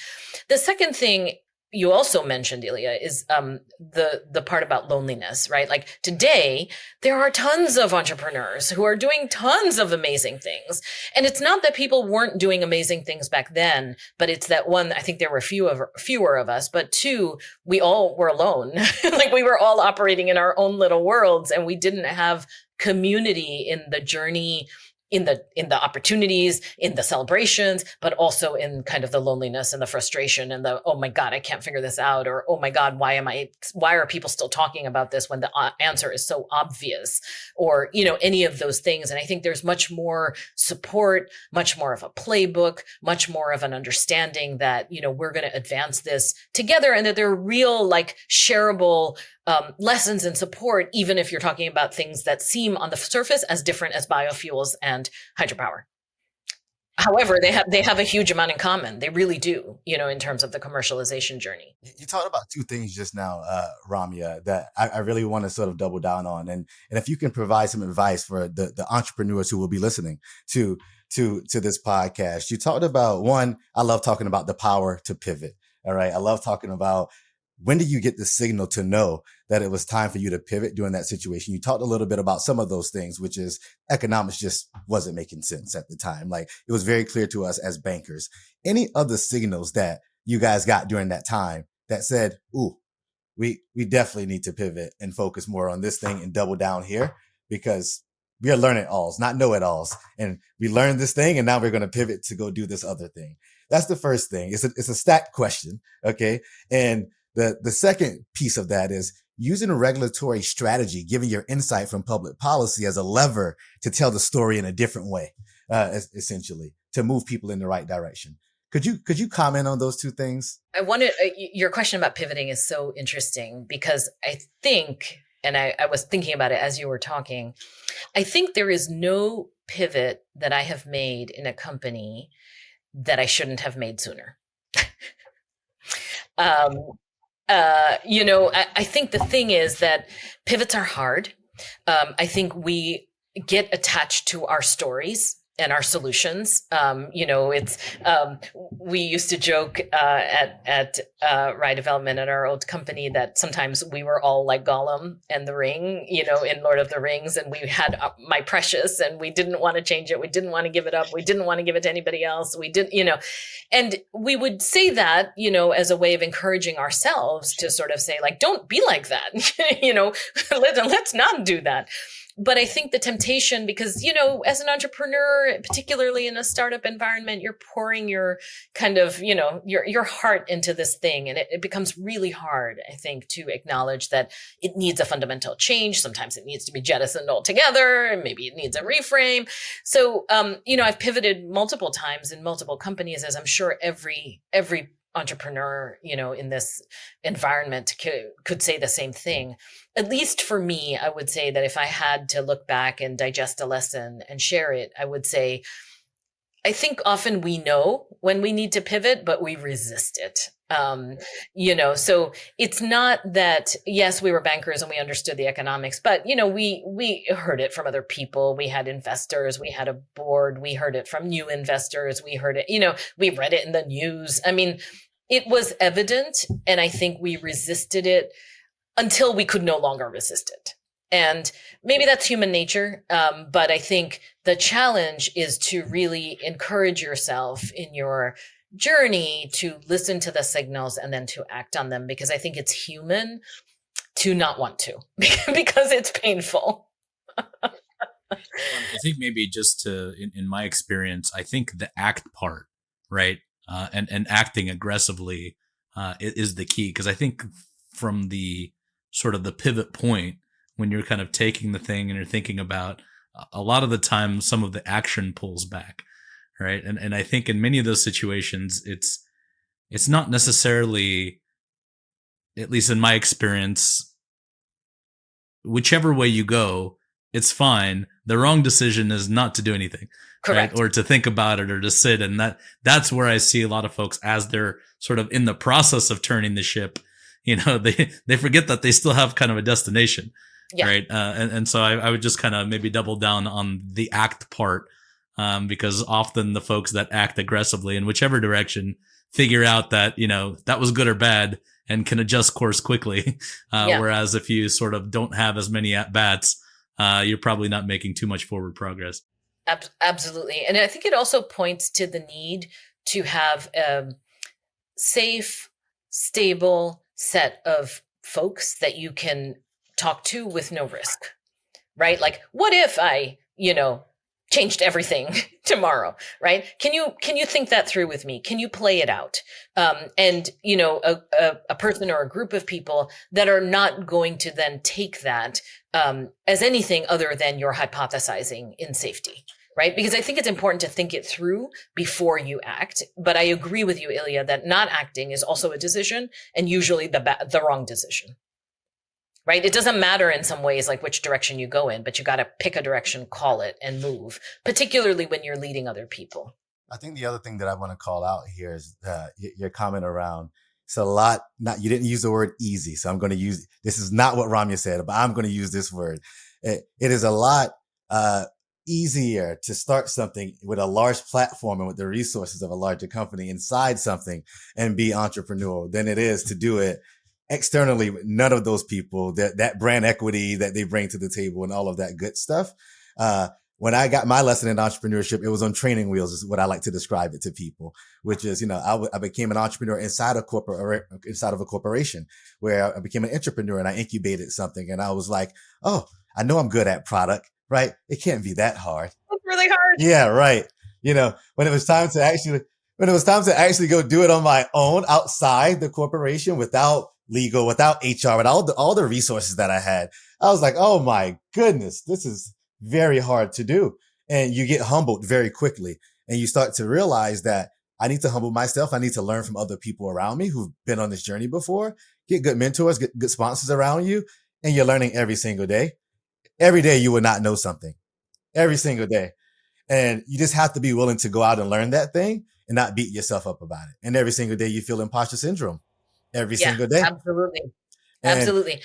The second thing you also mentioned, Ilya, is the part about loneliness, right? Like today, there are tons of entrepreneurs who are doing tons of amazing things. And it's not that people weren't doing amazing things back then, but it's that one, I think there were fewer of us, but two, we all were alone. Like we were all operating in our own little worlds and we didn't have community in the journey, in the opportunities, in the celebrations, but also in kind of the loneliness and the frustration and the, oh my God, I can't figure this out. Or, oh my God, why are people still talking about this when the answer is so obvious? Or, any of those things. And I think there's much more support, much more of a playbook, much more of an understanding that, we're going to advance this together and that there are real, like shareable lessons and support, even if you're talking about things that seem on the surface as different as biofuels and hydropower. However, they have a huge amount in common. They really do, in terms of the commercialization journey.
You talked about two things just now, Ramya, that I really want to sort of double down on. And if you can provide some advice for the entrepreneurs who will be listening to this podcast. You talked about, one, I love talking about the power to pivot. All right. I love talking about when do you get the signal to know that it was time for you to pivot during that situation? You talked a little bit about some of those things, which is economics just wasn't making sense at the time. Like it was very clear to us as bankers. Any other signals that you guys got during that time that said, ooh, we definitely need to pivot and focus more on this thing and double down here because we are learn-it-alls, not know-it-alls. And we learned this thing and now we're going to pivot to go do this other thing. That's the first thing. It's a stacked question. Okay. And the second piece of that is using a regulatory strategy, giving your insight from public policy as a lever to tell the story in a different way, essentially, to move people in the right direction. Could you comment on those two things?
I wanted your question about pivoting is so interesting because I think, and I was thinking about it as you were talking, I think there is no pivot that I have made in a company that I shouldn't have made sooner. I think the thing is that pivots are hard. I think we get attached to our stories and our solutions. We used to joke at Rye Development at our old company that sometimes we were all like Gollum and the Ring, in Lord of the Rings, and we had my precious, and we didn't want to change it. We didn't want to give it up. We didn't want to give it to anybody else. We didn't, and we would say that, as a way of encouraging ourselves to sort of say, like, don't be like that, let's not do that. But I think the temptation, because, as an entrepreneur, particularly in a startup environment, you're pouring your kind of, your heart into this thing. And it becomes really hard, I think, to acknowledge that it needs a fundamental change. Sometimes it needs to be jettisoned altogether. And maybe it needs a reframe. So, I've pivoted multiple times in multiple companies, as I'm sure every entrepreneur, in this environment could say the same thing. At least for me, I would say that if I had to look back and digest a lesson and share it, I would say, I think often we know when we need to pivot, but we resist it. So it's not that, yes, we were bankers and we understood the economics, but, we heard it from other people. We had investors, we had a board, we heard it from new investors. We heard it, we read it in the news. I mean, it was evident. And I think we resisted it until we could no longer resist it. And maybe that's human nature. But I think the challenge is to really encourage yourself in your journey to listen to the signals and then to act on them, because I think it's human to not want to because it's painful.
I think maybe just in my experience, I think the act part, right? And acting aggressively is the key. Because I think from the sort of the pivot point, when you're kind of taking the thing and you're thinking about, a lot of the time, some of the action pulls back, right? And I think in many of those situations, it's not necessarily, at least in my experience, whichever way you go, it's fine. The wrong decision is not to do anything.
Correct.
Right? Or to think about it or to sit. And that's where I see a lot of folks as they're sort of in the process of turning the ship, they forget that they still have kind of a destination.
Yeah.
Right. And so I would just kind of maybe double down on the act part, because often the folks that act aggressively in whichever direction figure out that, that was good or bad and can adjust course quickly. Whereas if you sort of don't have as many at bats, you're probably not making too much forward progress.
Absolutely. And I think it also points to the need to have a safe, stable set of folks that you can talk to with no risk, right? Like, what if I, changed everything tomorrow, right? Can you think that through with me? Can you play it out? And a person or a group of people that are not going to then take that as anything other than you're hypothesizing in safety, right? Because I think it's important to think it through before you act. But I agree with you, Ilya, that not acting is also a decision, and usually the wrong decision. Right? It doesn't matter in some ways, like which direction you go in, but you got to pick a direction, call it, and move, particularly when you're leading other people.
I think the other thing that I want to call out here is your comment around, it's a lot, you didn't use the word easy. So I'm going to use, this is not what Ramya said, but I'm going to use this word. It is a lot easier to start something with a large platform and with the resources of a larger company inside something and be entrepreneurial than it is to do it externally with none of those people, that brand equity that they bring to the table and all of that good stuff. When I got my lesson in entrepreneurship, it was on training wheels is what I like to describe it to people, which is, I became an entrepreneur inside of a corporation where I became an entrepreneur and I incubated something. And I was like, oh, I know I'm good at product, right? It can't be that hard.
It's really hard.
Yeah, right. When it was time to actually go do it on my own outside the corporation without legal, without HR, without all the resources that I had, I was like, oh my goodness, this is very hard to do. And you get humbled very quickly. And you start to realize that I need to humble myself. I need to learn from other people around me who've been on this journey before, get good mentors, get good sponsors around you. And you're learning every single day. Every day you will not know something. Every single day. And you just have to be willing to go out and learn that thing and not beat yourself up about it. And every single day you feel imposter syndrome. Every single day.
Absolutely.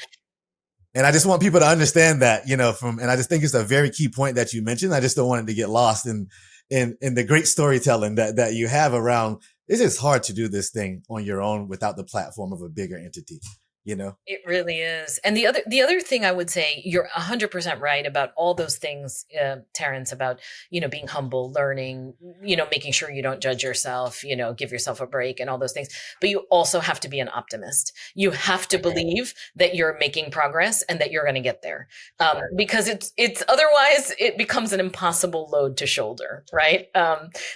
And I just want people to understand that, and I just think it's a very key point that you mentioned. I just don't want it to get lost in the great storytelling that you have around. It's just hard to do this thing on your own without the platform of a bigger entity.
It really is. And the other thing I would say, you're 100% right about all those things, Terrence, about, being humble, learning, making sure you don't judge yourself, give yourself a break and all those things. But you also have to be an optimist. You have to believe that you're making progress and that you're going to get there. Because it's otherwise it becomes an impossible load to shoulder. Right.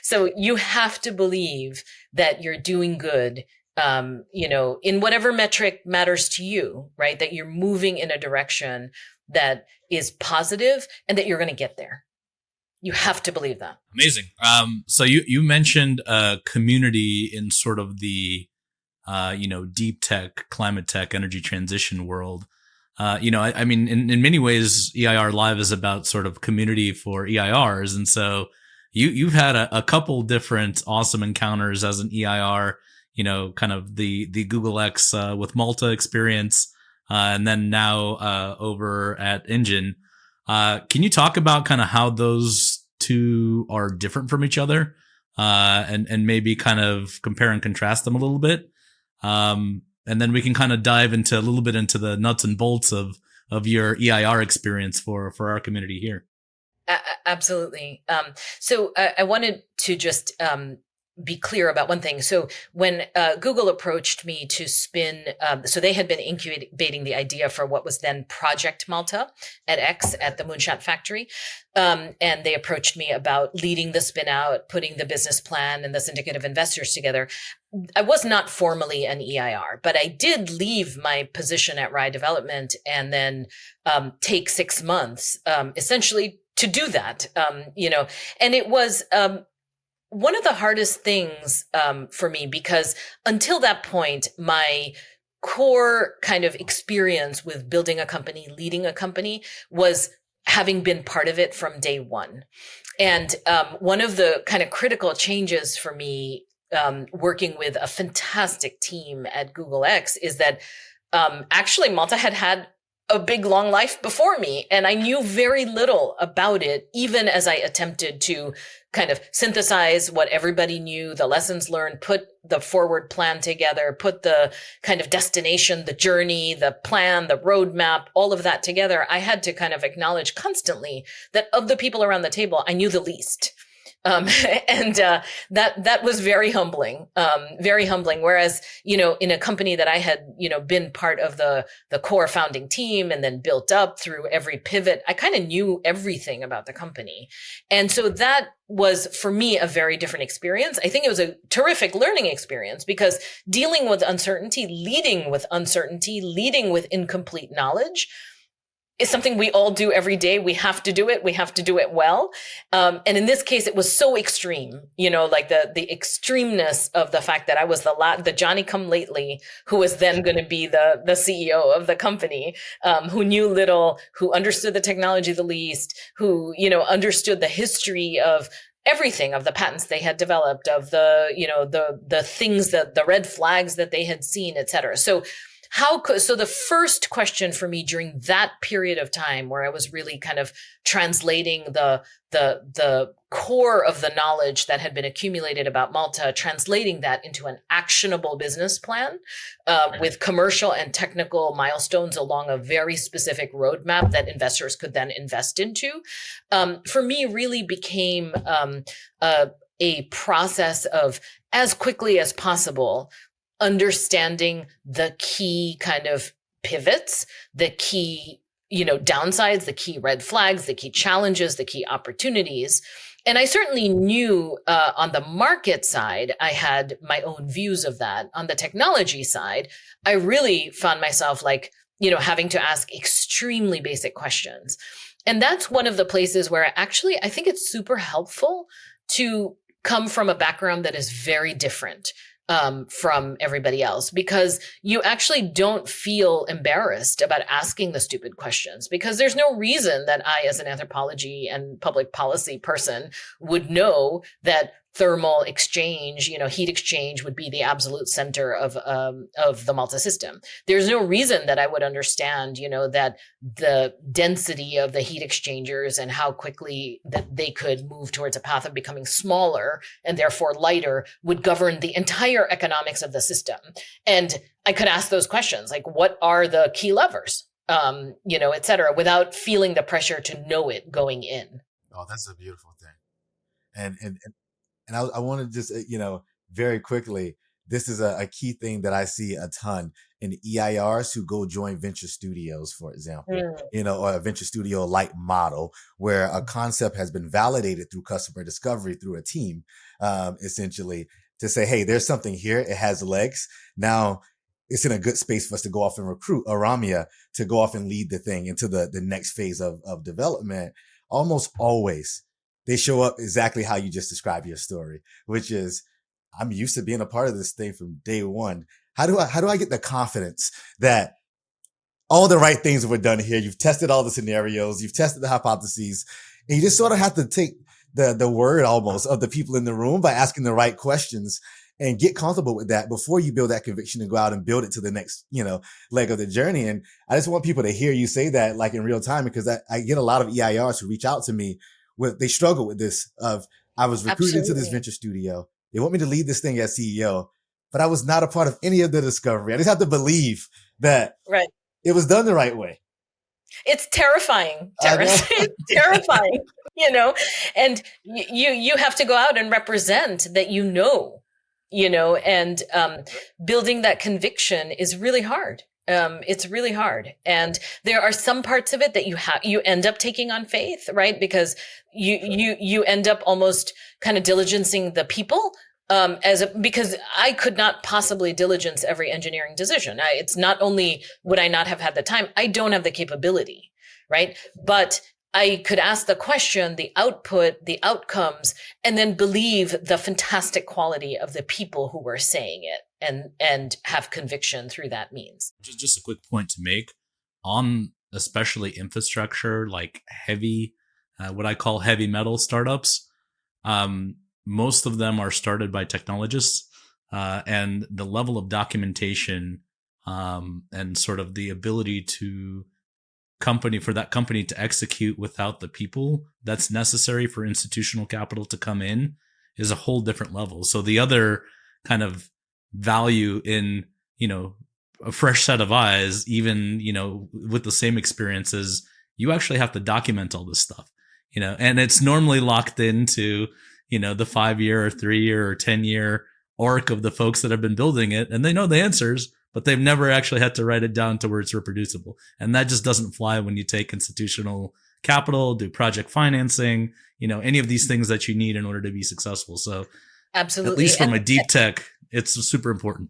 So you have to believe that you're doing good. In whatever metric matters to you, right? That you're moving in a direction that is positive and that you're going to get there. You have to believe that.
Amazing. So you mentioned community in sort of the, deep tech, climate tech, energy transition world. I mean, in many ways, EIR Live is about sort of community for EIRs. And so you've had a couple different awesome encounters as an EIR, kind of the Google X with Malta experience, and then now over at Engine. Can you talk about kind of how those two are different from each other, and maybe kind of compare and contrast them a little bit? And then we can kind of dive into a little bit into the nuts and bolts of your EIR experience for our community here.
Absolutely. So I wanted to just be clear about one thing. So when Google approached me to spin, so they had been incubating the idea for what was then Project Malta at X at the Moonshot factory. And they approached me about leading the spin out, putting the business plan and the syndicate of investors together. I was not formally an EIR, but I did leave my position at Rye Development and then take 6 months essentially to do that, and it was one of the hardest things for me, because until that point, my core kind of experience with building a company, leading a company, was having been part of it from day one. And one of the kind of critical changes for me working with a fantastic team at Google X is that actually Malta had a big long life before me, and I knew very little about it, even as I attempted to kind of synthesize what everybody knew, the lessons learned, put the forward plan together, put the kind of destination, the journey, the plan, the roadmap, all of that together. I had to kind of acknowledge constantly that of the people around the table, I knew the least. And that was very humbling, very humbling. Whereas, in a company that I had, been part of the core founding team and then built up through every pivot, I kind of knew everything about the company. And so that was, for me, a very different experience. I think it was a terrific learning experience, because dealing with uncertainty, leading with incomplete knowledge, is something we all do every day. We have to do it. We have to do it well. And in this case, it was so extreme, like the extremeness of the fact that I was the Johnny come lately, who was then going to be the CEO of the company, who knew little, who understood the technology the least, who, understood the history of everything, of the patents they had developed, of the things that the red flags that they had seen, et cetera. So the first question for me during that period of time, where I was really kind of translating the core of the knowledge that had been accumulated about Malta, translating that into an actionable business plan with commercial and technical milestones along a very specific roadmap that investors could then invest into, for me really became a process of, as quickly as possible, understanding the key kind of pivots, the key, downsides, the key red flags, the key challenges, the key opportunities. And I certainly knew on the market side, I had my own views of that. On the technology side, I really found myself having to ask extremely basic questions. And that's one of the places where I think it's super helpful to come from a background that is very different from everybody else, because you actually don't feel embarrassed about asking the stupid questions, because there's no reason that I, as an anthropology and public policy person, would know that thermal exchange, heat exchange would be the absolute center of the Malta system. There's no reason that I would understand, that the density of the heat exchangers and how quickly that they could move towards a path of becoming smaller and therefore lighter would govern the entire economics of the system. And I could ask those questions, like, what are the key levers, et cetera, without feeling the pressure to know it going in.
Oh, that's a beautiful thing. And I want to just, very quickly, this is a key thing that I see a ton in EIRs who go join venture studios, for example, or a venture studio like model, where a concept has been validated through customer discovery through a team, essentially, to say, hey, there's something here. It has legs. Now it's in a good space for us to go off and recruit a Ramya to go off and lead the thing into the next phase of development. Almost always, they show up exactly how you just described your story, which is, I'm used to being a part of this thing from day one. How do I get the confidence that all the right things were done here? You've tested all the scenarios, you've tested the hypotheses, and you just sort of have to take the word almost of the people in the room by asking the right questions and get comfortable with that before you build that conviction and go out and build it to the next, leg of the journey. And I just want people to hear you say that like in real time, because I get a lot of EIRs who reach out to me they struggle with this of, I was recruited into this venture studio. They want me to lead this thing as CEO, but I was not a part of any of the discovery. I just have to believe that it was done the right way.
It's terrifying, Terrence. It's terrifying, and you have to go out and represent that, and building that conviction is really hard. It's really hard. And there are some parts of it that you end up taking on faith, right? Because you end up almost kind of diligencing the people, because I could not possibly diligence every engineering decision. It's not only would I not have had the time, I don't have the capability, right? But I could ask the question, the output, the outcomes, and then believe the fantastic quality of the people who were saying it, and have conviction through that means.
Just a quick point to make on especially infrastructure, like heavy, what I call heavy metal startups. Most of them are started by technologists, and the level of documentation and sort of the ability for that company to execute without the people that's necessary for institutional capital to come in is a whole different level. So the other kind of value in, a fresh set of eyes, even, with the same experiences, you actually have to document all this stuff, and it's normally locked into, the 5-year or 3-year or 10-year arc of the folks that have been building it, and they know the answers, but they've never actually had to write it down to where it's reproducible. And that just doesn't fly when you take institutional capital, do project financing, any of these things that you need in order to be successful. So
absolutely,
at least from a deep tech, it's super important.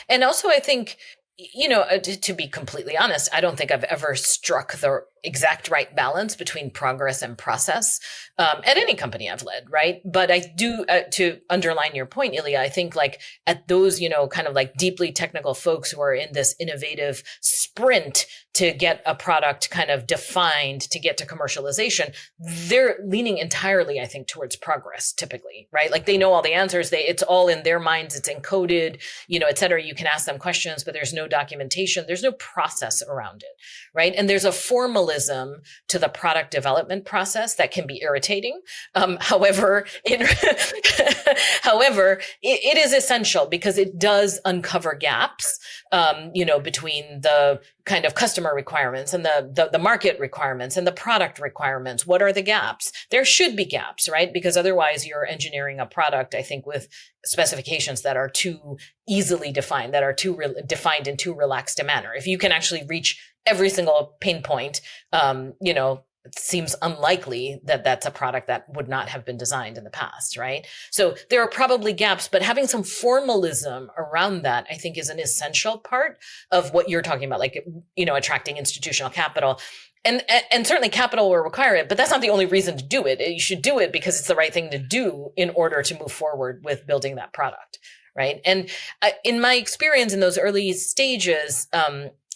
And also, I think, to be completely honest, I don't think I've ever struck the exact right balance between progress and process at any company I've led, right? But I do, to underline your point, Ilya, I think like at those, kind of like deeply technical folks who are in this innovative sprint to get a product kind of defined to get to commercialization, they're leaning entirely, I think, towards progress typically, right? Like they know all the answers, it's all in their minds, it's encoded, et cetera. You can ask them questions, but there's no documentation, there's no process around it, right? And there's a formalism to the product development process that can be irritating. However, it is essential because it does uncover gaps, between the kind of customer requirements and the market requirements and the product requirements. What are the gaps? There should be gaps, right? Because otherwise you're engineering a product, I think, with specifications that are too easily defined, that are too defined in too relaxed a manner. If you can actually reach every single pain point, it seems unlikely that that's a product that would not have been designed in the past, right? So there are probably gaps, but having some formalism around that, I think, is an essential part of what you're talking about, like, attracting institutional capital. And certainly capital will require it, but that's not the only reason to do it. You should do it because it's the right thing to do in order to move forward with building that product, right? And in my experience in those early stages,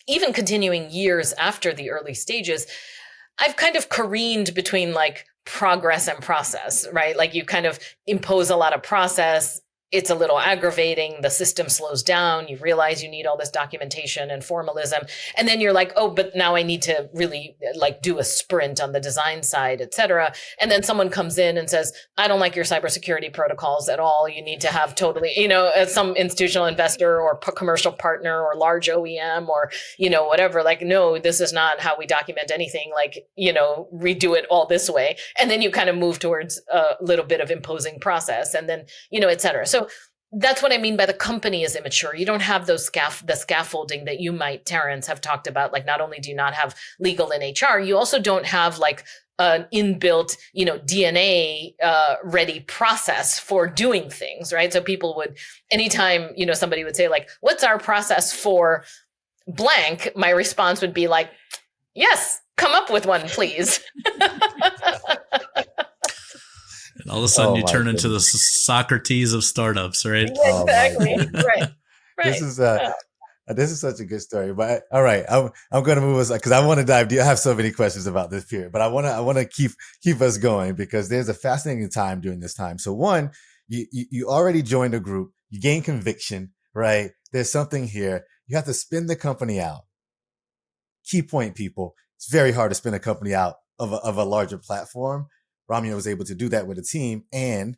even continuing years after the early stages, I've kind of careened between like progress and process, right? Like you kind of impose a lot of process. It's a little aggravating. The system slows down. You realize you need all this documentation and formalism. And then you're like, oh, but now I need to really like do a sprint on the design side, et cetera. And then someone comes in and says, I don't like your cybersecurity protocols at all. You need to have totally, some institutional investor or commercial partner or large OEM or, whatever. Like, no, this is not how we document anything. Like, redo it all this way. And then you kind of move towards a little bit of imposing process and then, et cetera. So that's what I mean by the company is immature. You don't have the scaffolding that you might, Terrence, have talked about. Like, not only do you not have legal and HR, you also don't have like an inbuilt, DNA ready process for doing things, right? So people would, anytime, somebody would say like, what's our process for blank? My response would be like, yes, come up with one, please.
And all of a sudden you turn into the Socrates of startups, right?
Yeah, exactly. Right.
This is such a good story. But all right, I'm going to move us because I want to dive deep. I have so many questions about this period, but I want to keep us going because there's a fascinating time during this time. So one, you already joined a group, you gain conviction, right? There's something here. You have to spin the company out. Key point, people. It's very hard to spin a company out of a larger platform. Ramya was able to do that with a team and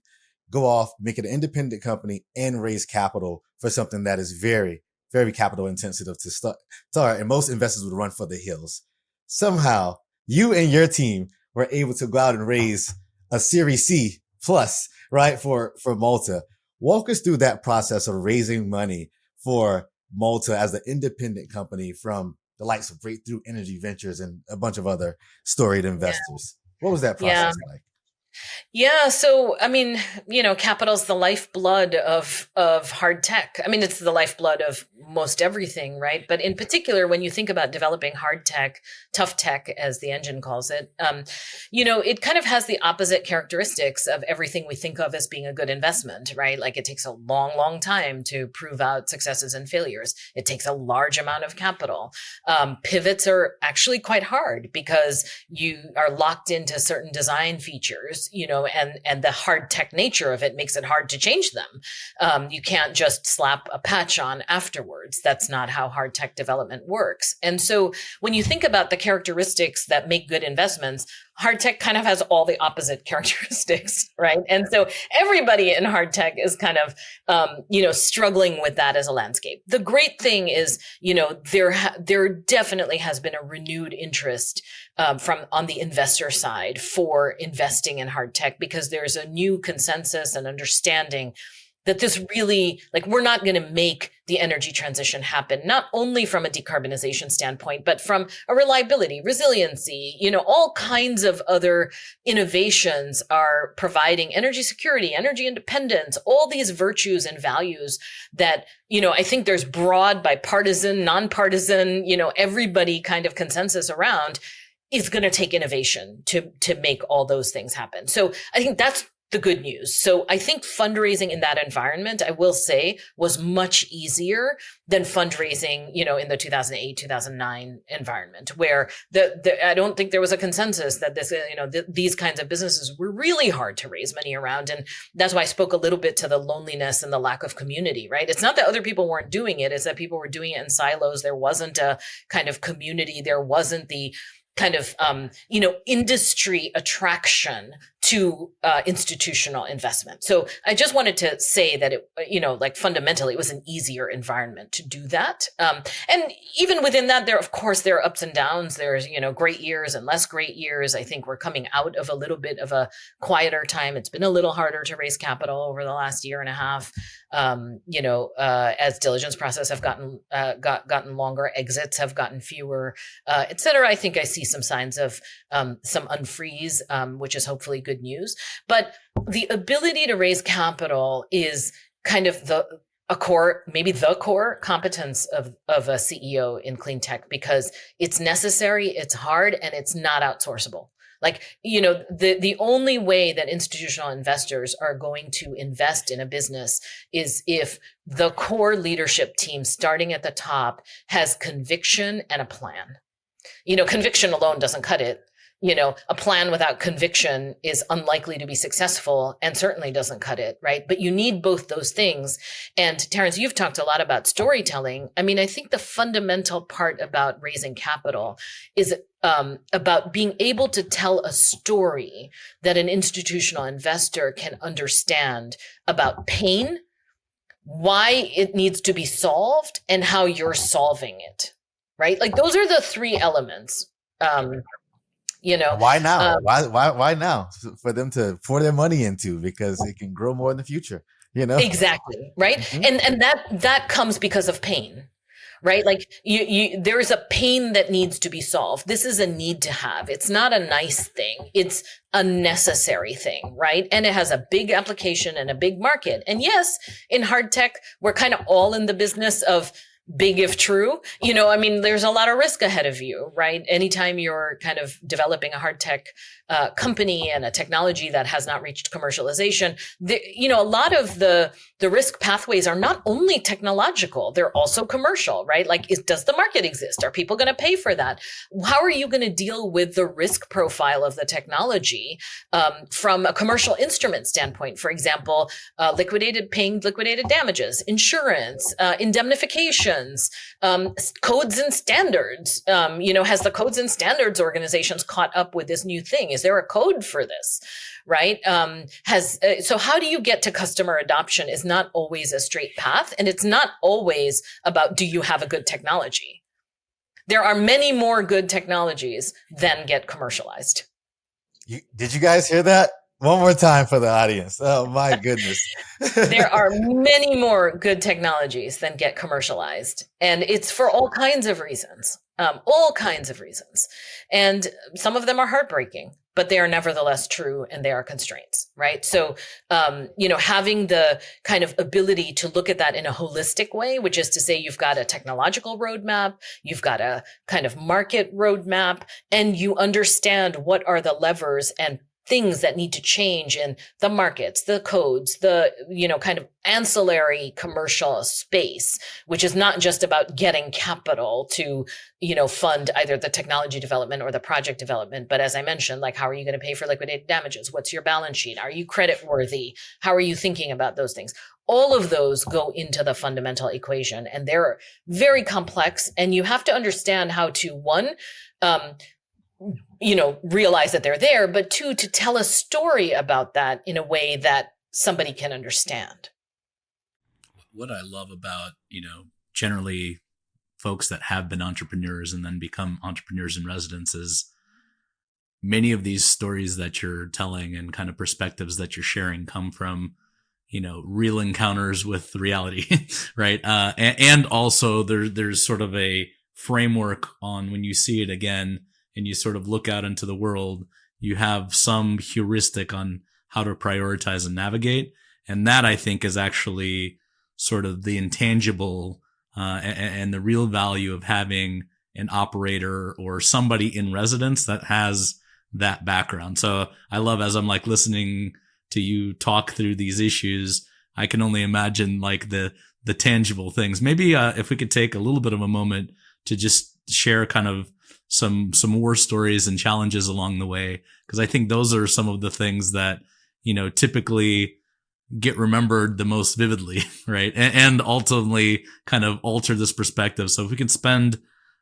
go off, make it an independent company and raise capital for something that is very, very capital intensive to start. And most investors would run for the hills. somehow you and your team were able to go out and raise a Series C plus, right, for Malta. Walk us through that process of raising money for Malta as an independent company from the likes of Breakthrough Energy Ventures and a bunch of other storied investors. What was that process like?
Yeah. So, I mean, capital's the lifeblood of hard tech. I mean, it's the lifeblood of most everything, right? But in particular, when you think about developing hard tech, tough tech, as the engine calls it, it kind of has the opposite characteristics of everything we think of as being a good investment, right? Like it takes a long, long time to prove out successes and failures. It takes a large amount of capital. Pivots are actually quite hard because you are locked into certain design features, and the hard tech nature of it makes it hard to change them. You can't just slap a patch on afterwards. That's not how hard tech development works. And so when you think about the characteristics that make good investments, hard tech kind of has all the opposite characteristics, right? And so everybody in hard tech is kind of, struggling with that as a landscape. The great thing is, there definitely has been a renewed interest on the investor side for investing in hard tech because there's a new consensus and understanding that this really, we're not going to make the energy transition happen, not only from a decarbonization standpoint, but from a reliability, resiliency, all kinds of other innovations are providing energy security, energy independence, all these virtues and values that, I think there's broad bipartisan, nonpartisan, everybody kind of consensus around is going to take innovation to make all those things happen. So I think that's the good news. So I think fundraising in that environment, I will say, was much easier than fundraising, in the 2008, 2009 environment, where I don't think there was a consensus that this, these kinds of businesses were really hard to raise money around. And that's why I spoke a little bit to the loneliness and the lack of community, right? It's not that other people weren't doing it. It's that people were doing it in silos. There wasn't a kind of community. There wasn't the kind of, industry attraction to institutional investment. So I just wanted to say that it, fundamentally, it was an easier environment to do that. And even within that, there are ups and downs. There's, great years and less great years. I think we're coming out of a little bit of a quieter time. It's been a little harder to raise capital over the last year and a half. As diligence process have gotten longer, exits have gotten fewer, et cetera. I think I see some signs of some unfreeze, which is hopefully good news. But the ability to raise capital is kind of the core competence of a CEO in clean tech, because it's necessary, it's hard, and it's not outsourceable. The only way that institutional investors are going to invest in a business is if the core leadership team, starting at the top, has conviction and a plan. Conviction alone doesn't cut it. A plan without conviction is unlikely to be successful and certainly doesn't cut it, right? But you need both those things. And Terrence, you've talked a lot about storytelling. I mean, I think the fundamental part about raising capital is about being able to tell a story that an institutional investor can understand about pain, why it needs to be solved, and how you're solving it, right? Those are the three elements.
Why now? Why now? For them to pour their money into, because it can grow more in the future.
Exactly, right? Mm-hmm. And that comes because of pain, right? There's a pain that needs to be solved. This is a need to have. It's not a nice thing. It's a necessary thing, right? And it has a big application and a big market. And yes, in hard tech, we're kind of all in the business of big if true. There's a lot of risk ahead of you, right? Anytime you're kind of developing a hard tech company and a technology that has not reached commercialization, a lot of the risk pathways are not only technological, they're also commercial, right? Does the market exist? Are people going to pay for that? How are you going to deal with the risk profile of the technology from a commercial instrument standpoint? For example, liquidated damages, insurance, indemnifications, codes and standards. Has the codes and standards organizations caught up with this new thing? Is there a code for this? Right? So how do you get to customer adoption is not always a straight path. And it's not always about, do you have a good technology? There are many more good technologies than get commercialized.
Did you guys hear that? One more time for the audience. Oh my goodness.
There are many more good technologies than get commercialized. And it's for all kinds of reasons, all kinds of reasons. And some of them are heartbreaking, but they are nevertheless true, and they are constraints, right? So, having the kind of ability to look at that in a holistic way, which is to say you've got a technological roadmap, you've got a kind of market roadmap, and you understand what are the levers and things that need to change in the markets, the codes, the, kind of ancillary commercial space, which is not just about getting capital to, fund either the technology development or the project development. But as I mentioned, like, how are you going to pay for liquidated damages? What's your balance sheet? Are you credit worthy? How are you thinking about those things? All of those go into the fundamental equation, and they're very complex. And you have to understand how to, one, realize that they're there, but two, to tell a story about that in a way that somebody can understand.
What I love about, generally folks that have been entrepreneurs and then become entrepreneurs in residence is many of these stories that you're telling and kind of perspectives that you're sharing come from, real encounters with reality, right? And also there's sort of a framework on when you see it again, and you sort of look out into the world, you have some heuristic on how to prioritize and navigate. And that, I think, is actually sort of the intangible and the real value of having an operator or somebody in residence that has that background. So I love, as I'm like listening to you talk through these issues, I can only imagine like the tangible things. Maybe if we could take a little bit of a moment to just share kind of some war stories and challenges along the way, because I think those are some of the things that typically get remembered the most vividly, right? And ultimately kind of alter this perspective. So if we can spend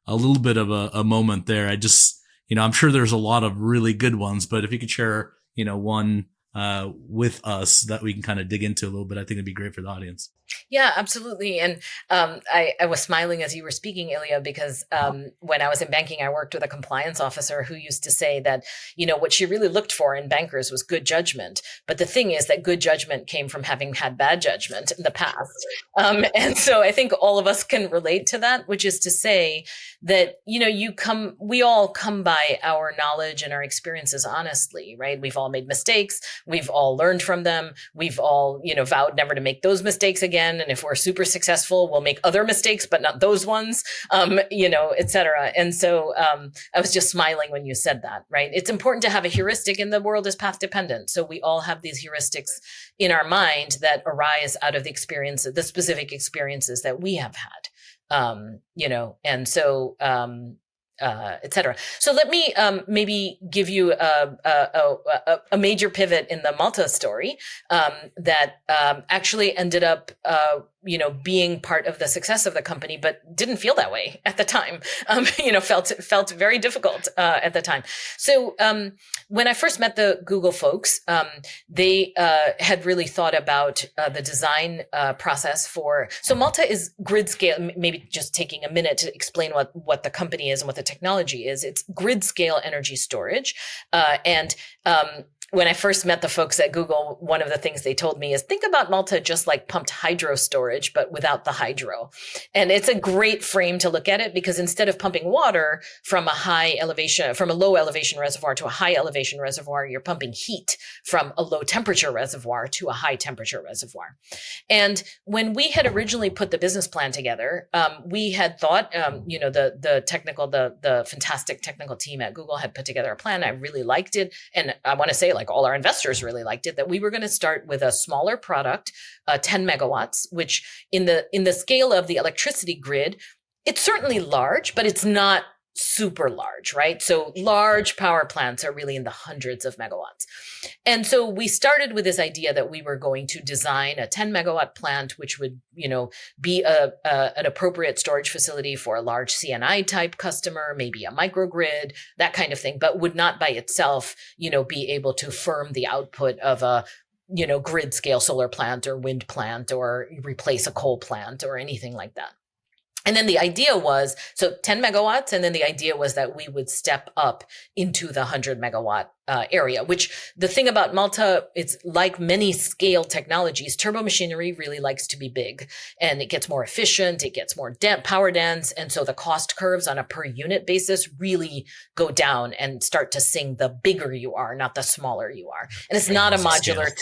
a little bit of a moment there, I just I'm sure there's a lot of really good ones, but if you could share one with us that we can kind of dig into a little bit, I think it'd be great for the audience.
Yeah, absolutely. And I was smiling as you were speaking, Ilya, because when I was in banking, I worked with a compliance officer who used to say that, what she really looked for in bankers was good judgment. But the thing is that good judgment came from having had bad judgment in the past. And so I think all of us can relate to that, which is to say that, we all come by our knowledge and our experiences honestly, right? We've all made mistakes. We've all learned from them. We've all, vowed never to make those mistakes again. And if we're super successful, we'll make other mistakes, but not those ones, et cetera. And so I was just smiling when you said that, right? It's important to have a heuristic, and the world is path dependent. So we all have these heuristics in our mind that arise out of the specific experiences that we have had, and so, et cetera. So let me maybe give you a major pivot in the Malta story that actually ended up being part of the success of the company, but didn't feel that way at the time. Felt very difficult at the time. So when I first met the Google folks, they had really thought about the design process for. So Malta is grid scale. Maybe just taking a minute to explain what the company is and what the technology is. It's grid scale energy storage, and when I first met the folks at Google, one of the things they told me is think about Malta just like pumped hydro storage, but without the hydro. And it's a great frame to look at it, because instead of pumping water from a low elevation reservoir to a high elevation reservoir, you're pumping heat from a low temperature reservoir to a high temperature reservoir. And when we had originally put the business plan together, we had thought, the fantastic technical team at Google had put together a plan. I really liked it. And I want to say, like, all our investors really liked it, that we were going to start with a smaller product, 10 megawatts, which in the scale of the electricity grid, it's certainly large, but it's not super large, right? So large power plants are really in the hundreds of megawatts. And so we started with this idea that we were going to design a 10 megawatt plant, which would, be an appropriate storage facility for a large CNI type customer, maybe a microgrid, that kind of thing, but would not by itself, be able to firm the output of a grid scale solar plant or wind plant or replace a coal plant or anything like that. And then the idea was, so 10 megawatts. And then the idea was that we would step up into the 100 megawatt area, which the thing about Malta, it's like many scale technologies, turbo machinery really likes to be big, and it gets more efficient. It gets more power dense. And so the cost curves on a per unit basis really go down and start to sing the bigger you are, not the smaller you are. And it's not a modular,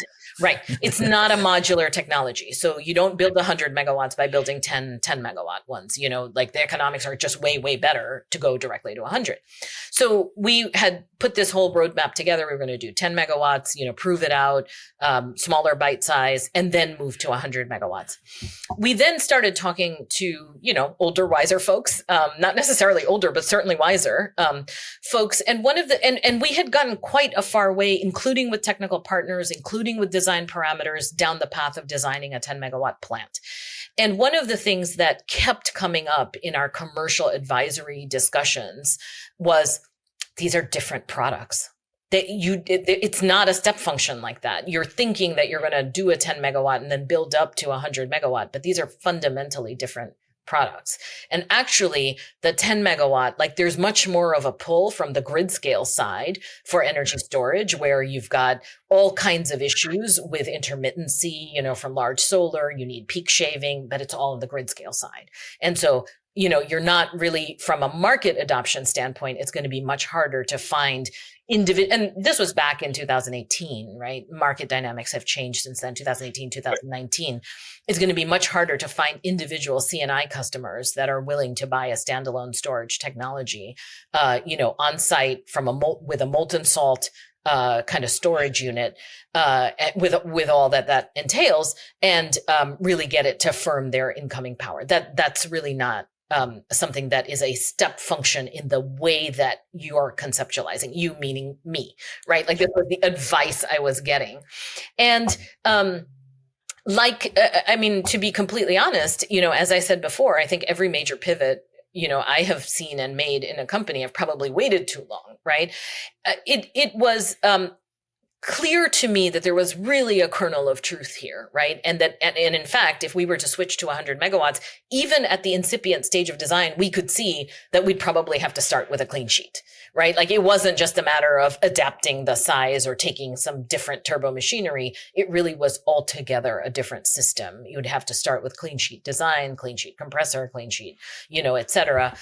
right. It's not a modular technology. So you don't build 100 megawatts by building 10 megawatt ones, like the economics are just way, way better to go directly to 100. So we had put this whole roadmap together. We were going to do 10 megawatts, prove it out, smaller bite size, and then move to 100 megawatts. We then started talking to, older, wiser folks, not necessarily older, but certainly wiser folks. And one of the, and we had gotten quite a far way, including with technical partners, including with design parameters, down the path of designing a 10 megawatt plant. And one of the things that kept coming up in our commercial advisory discussions was these are different products. It's not a step function like that. You're thinking that you're going to do a 10 megawatt and then build up to 100 megawatt, but these are fundamentally different products. And actually the 10 megawatt, like there's much more of a pull from the grid scale side for energy storage, where you've got all kinds of issues with intermittency, from large solar, you need peak shaving, but it's all on the grid scale side. And so you're not really, from a market adoption standpoint, it's going to be much harder to find and this was back in 2018, right? Market dynamics have changed since then, 2018, 2019. It's going to be much harder to find individual C&I customers that are willing to buy a standalone storage technology, on site with a molten salt kind of storage unit, with all that entails, and really get it to firm their incoming power. That's really not something that is a step function in the way that you are conceptualizing, you meaning me, right? Like this was the advice I was getting. And to be completely honest, as I said before, I think every major pivot I have seen and made in a company, I've probably waited too long, right? It was clear to me that there was really a kernel of truth here, right? And in fact, if we were to switch to 100 megawatts, even at the incipient stage of design, we could see that we'd probably have to start with a clean sheet, right? Like it wasn't just a matter of adapting the size or taking some different turbo machinery. It really was altogether a different system. You would have to start with clean sheet design, clean sheet compressor, clean sheet, et cetera.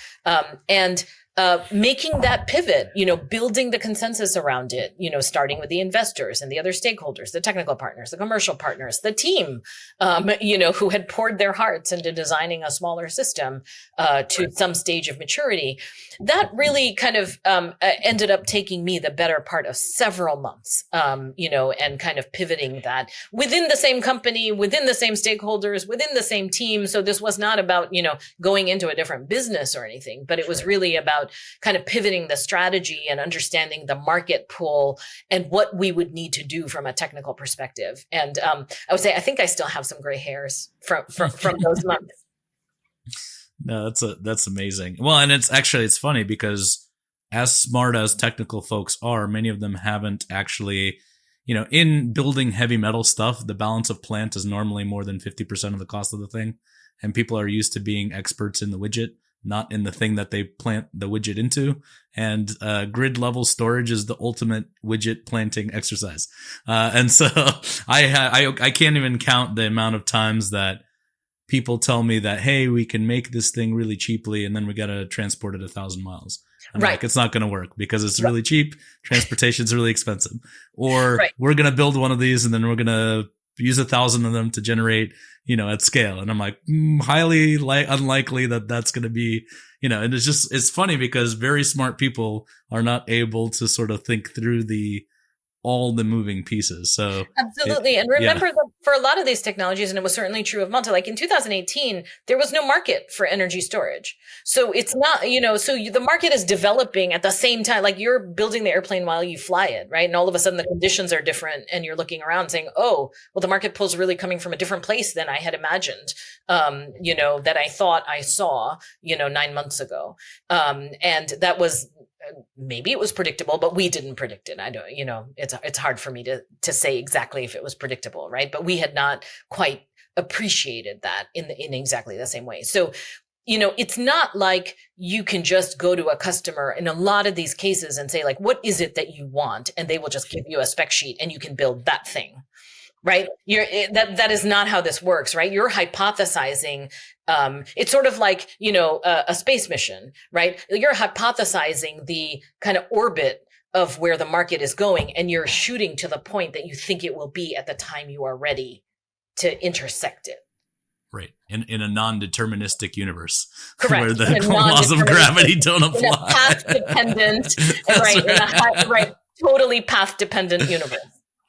Making that pivot, building the consensus around it, starting with the investors and the other stakeholders, the technical partners, the commercial partners, the team, who had poured their hearts into designing a smaller system to some stage of maturity. That really kind of ended up taking me the better part of several months, and kind of pivoting that within the same company, within the same stakeholders, within the same team. So this was not about, going into a different business or anything, but it was really about kind of pivoting the strategy and understanding the market pull and what we would need to do from a technical perspective. And I would say, I think I still have some gray hairs from those months.
No, that's amazing. Well, and it's funny because as smart as technical folks are, many of them haven't actually, in building heavy metal stuff, the balance of plant is normally more than 50% of the cost of the thing. And people are used to being experts in the widget, not in the thing that they plant the widget into. And grid level storage is the ultimate widget planting exercise. And so I can't even count the amount of times that people tell me that, hey, we can make this thing really cheaply and then we got to transport it 1,000 miles. I'm
right.
Like, it's not going to work because it's really cheap. Transportation's really expensive. Or
right.
We're going to build one of these and then we're going to use 1,000 of them to generate, at scale. And I'm like, highly unlikely that that's going to be, and it's funny because very smart people are not able to sort of think through all the moving pieces. So
absolutely. And remember that for a lot of these technologies, and it was certainly true of Malta, like in 2018, there was no market for energy storage. So it's not, the market is developing at the same time, like you're building the airplane while you fly it, right? And all of a sudden the conditions are different and you're looking around saying, oh, well, the market pull's really coming from a different place than I had imagined, that I thought I saw, 9 months ago. And that was, maybe it was predictable, but we didn't predict it. I don't, it's hard for me to say exactly if it was predictable, right? But we had not quite appreciated that in exactly the same way. So it's not like you can just go to a customer in a lot of these cases and say, like, what is it that you want? And they will just give you a spec sheet and you can build that thing, right? That is not how this works, right? You're hypothesizing. It's sort of like, a space mission, right? You're hypothesizing the kind of orbit of where the market is going, and you're shooting to the point that you think it will be at the time you are ready to intersect it.
Right. In a non-deterministic universe.
Correct.
Where the laws of gravity don't apply.
In a path-dependent, right, totally path-dependent universe.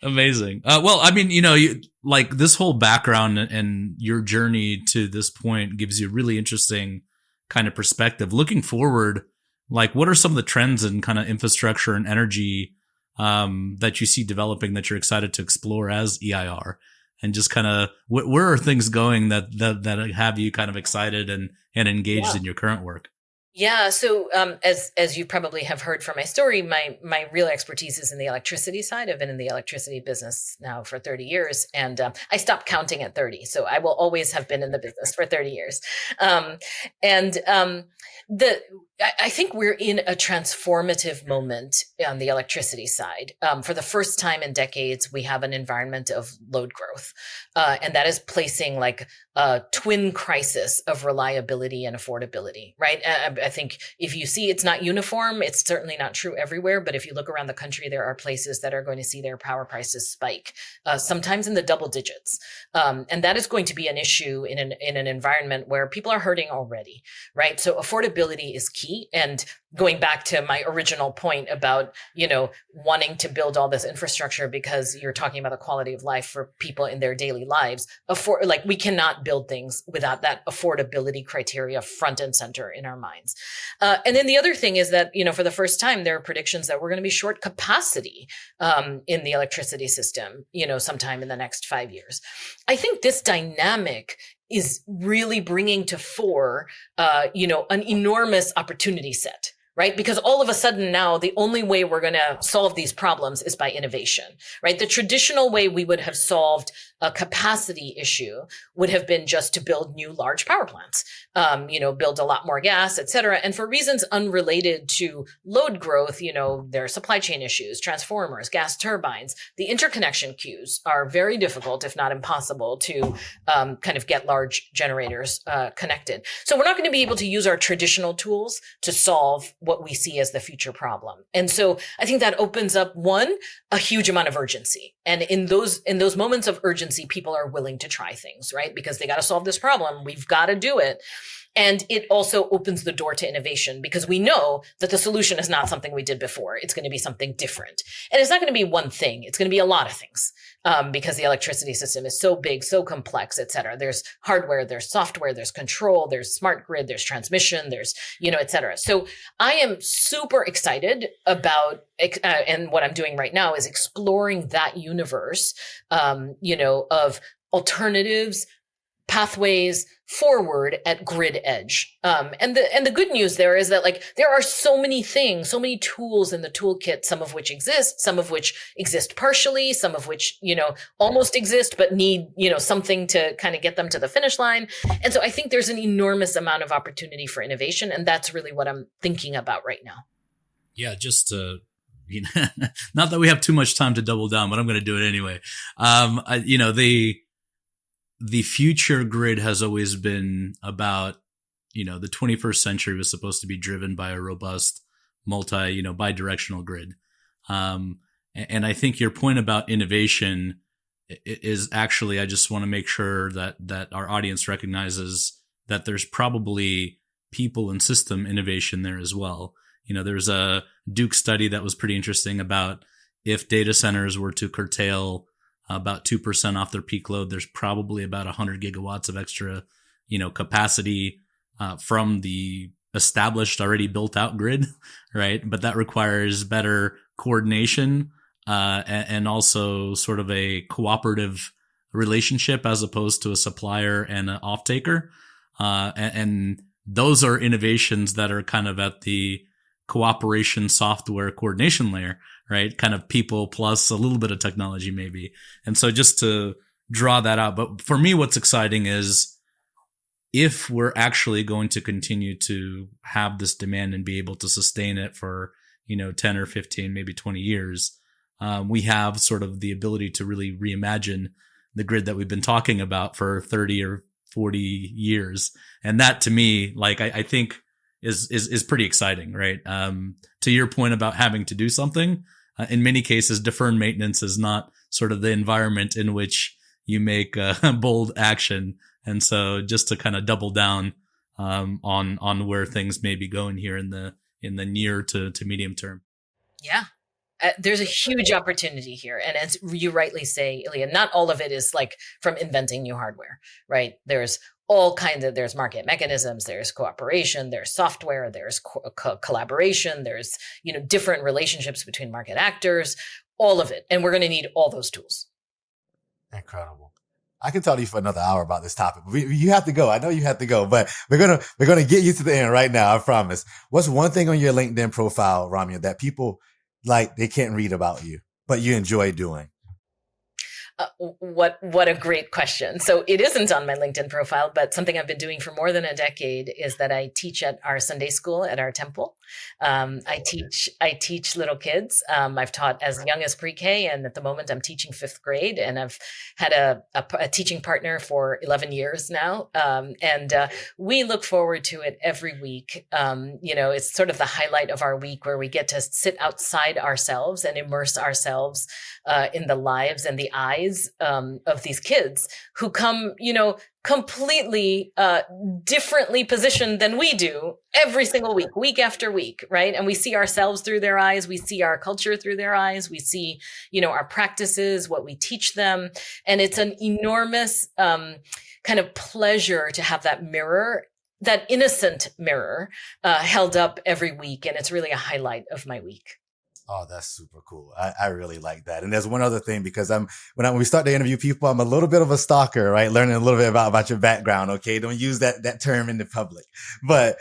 Amazing. Well, I mean, you like this whole background and your journey to this point gives you a really interesting kind of perspective. Looking forward, like what are some of the trends in kind of infrastructure and energy that you see developing that you're excited to explore as EIR? And just kind of where are things going that have you kind of excited and engaged in your current work?
Yeah. So as you probably have heard from my story, my real expertise is in the electricity side. I've been in the electricity business now for 30 years, and I stopped counting at 30. So I will always have been in the business for 30 years. I think we're in a transformative moment on the electricity side. For the first time in decades, we have an environment of load growth, and that is placing like a twin crisis of reliability and affordability, right? I think if you see it's not uniform, it's certainly not true everywhere, but if you look around the country, there are places that are going to see their power prices spike, sometimes in the double digits. And that is going to be an issue in an environment where people are hurting already, right? So affordability is key. And going back to my original point about, wanting to build all this infrastructure because you're talking about the quality of life for people in their daily lives, we cannot build things without that affordability criteria front and center in our minds. And then the other thing is that, for the first time, there are predictions that we're going to be short capacity in the electricity system, sometime in the next 5 years. I think this dynamic is really bringing to fore, an enormous opportunity set, right? Because all of a sudden now, the only way we're going to solve these problems is by innovation, right? The traditional way we would have solved a capacity issue would have been just to build new large power plants, build a lot more gas, et cetera. And for reasons unrelated to load growth, there are supply chain issues, transformers, gas turbines. The interconnection queues are very difficult, if not impossible, to kind of get large generators connected. So we're not going to be able to use our traditional tools to solve what we see as the future problem. And so I think that opens up, a huge amount of urgency. And in those moments of urgency, people are willing to try things, right? Because they got to solve this problem. We've got to do it. And it also opens the door to innovation because we know that the solution is not something we did before. It's going to be something different. And it's not going to be one thing. It's going to be a lot of things because the electricity system is so big, so complex, et cetera. There's hardware, there's software, there's control, there's smart grid, there's transmission, there's, et cetera. So I am super excited about, and what I'm doing right now is exploring that universe, of alternatives, pathways forward at grid edge. And the good news there is that there are so many things, so many tools in the toolkit, some of which exist, some of which exist partially, some of which, almost exist, but need, something to kind of get them to the finish line. And so I think there's an enormous amount of opportunity for innovation. And that's really what I'm thinking about right now.
Yeah, just to, not that we have too much time to double down, but I'm going to do it anyway. The future grid has always been about, the 21st century was supposed to be driven by a robust bi-directional grid. And I think your point about innovation is actually, I just want to make sure that our audience recognizes that there's probably people and system innovation there as well. There's a Duke study that was pretty interesting about if data centers were to curtail about 2% off their peak load, there's probably about 100 gigawatts of extra, capacity from the established, already built out grid, right? But that requires better coordination and also sort of a cooperative relationship as opposed to a supplier and an off-taker. And those are innovations that are kind of at the cooperation software coordination layer, right? Kind of people plus a little bit of technology maybe. And so just to draw that out. But for me, what's exciting is if we're actually going to continue to have this demand and be able to sustain it for, 10 or 15, maybe 20 years, we have sort of the ability to really reimagine the grid that we've been talking about for 30 or 40 years. And that to me, like, I think is pretty exciting, right? To your point about having to do something, in many cases, deferred maintenance is not sort of the environment in which you make bold action. And so just to kind of double down on where things may be going here in the near to medium term.
Yeah. There's a huge opportunity here. And as you rightly say, Ilya, not all of it is like from inventing new hardware, right? There's all kinds of, there's market mechanisms, there's cooperation, there's software, there's collaboration, there's, different relationships between market actors, all of it. And we're going to need all those tools.
Incredible. I can talk to you for another hour about this topic. You have to go. I know you have to go, but we're gonna get you to the end right now. I promise. What's one thing on your LinkedIn profile, Ramya, that people like they can't read about you, but you enjoy doing?
What a great question. So it isn't on my LinkedIn profile, but something I've been doing for more than a decade is that I teach at our Sunday school at our temple. I teach little kids. I've taught as young as pre-K, and at the moment I'm teaching 5th grade, and I've had a teaching partner for 11 years now. And we look forward to it every week. It's sort of the highlight of our week where we get to sit outside ourselves and immerse ourselves in the lives and the eyes of these kids who come, completely differently positioned than we do every single week after week, right? And we see ourselves through their eyes. We see our culture through their eyes. We see, our practices, what we teach them. And it's an enormous kind of pleasure to have that mirror, that innocent mirror held up every week. And it's really a highlight of my week.
Oh, that's super cool. I really like that. And there's one other thing, because when we start to interview people, I'm a little bit of a stalker, right? Learning a little bit about your background. Okay. Don't use that term in the public. But,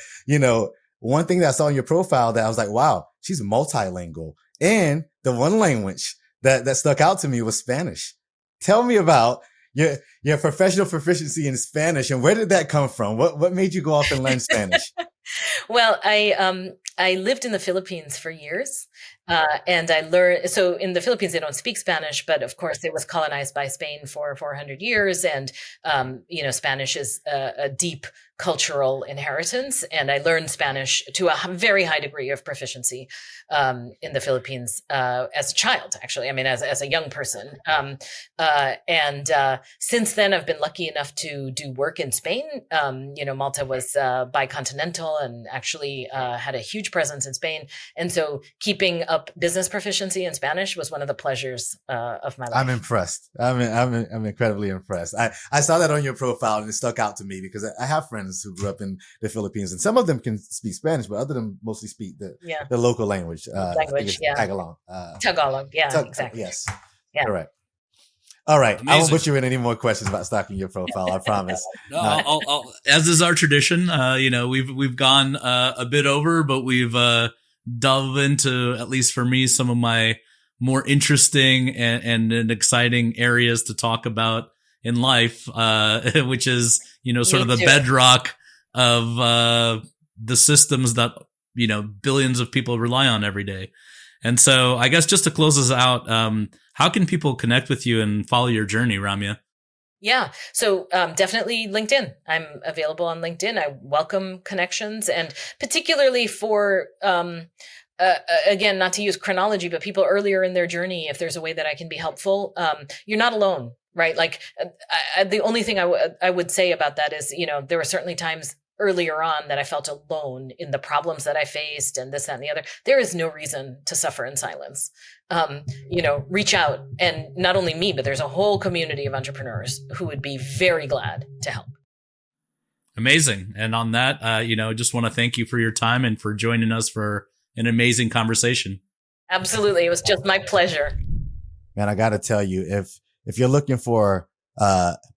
one thing that I saw in your profile that I was like, wow, she's multilingual. And the one language that stuck out to me was Spanish. Tell me about your professional proficiency in Spanish, and where did that come from? What made you go off and learn Spanish?
Well, I lived in the Philippines for years, and I learned. So in the Philippines, they don't speak Spanish, but of course, it was colonized by Spain for 400 years, and Spanish is a deep cultural inheritance. And I learned Spanish to a very high degree of proficiency in the Philippines as a child, actually. I mean, as a young person. And since then, I've been lucky enough to do work in Spain. Malta was bicontinental and actually had a huge presence in Spain. And so keeping up business proficiency in Spanish was one of the pleasures of my life.
I'm impressed. I'm incredibly impressed. I saw that on your profile, and it stuck out to me because I have friends who grew up in the Philippines, and some of them can speak Spanish, but other than mostly speak the local language. Tagalog.
Tagalog. Yeah, exactly.
Yes.
Yeah.
Correct. All right.
Amazing.
I won't put you in any more questions about stalking your profile. I promise.
No, I'll, as is our tradition, we've gone a bit over, but we've dove into, at least for me, some of my more interesting and exciting areas to talk about in life, which is, sort of the bedrock of the systems that, billions of people rely on every day. And so I guess just to close us out, how can people connect with you and follow your journey, Ramya?
Yeah. So definitely LinkedIn. I'm available on LinkedIn. I welcome connections, and particularly for, again, not to use chronology, but people earlier in their journey, if there's a way that I can be helpful, you're not alone, right? Like the only thing I would say about that is, there were certainly times earlier on that I felt alone in the problems that I faced and this, that, and the other. There is no reason to suffer in silence. Reach out, and not only me, but there's a whole community of entrepreneurs who would be very glad to help.
Amazing. And on that, just want to thank you for your time and for joining us for an amazing conversation.
Absolutely. It was just my pleasure.
Man, I got to tell you, if you're looking for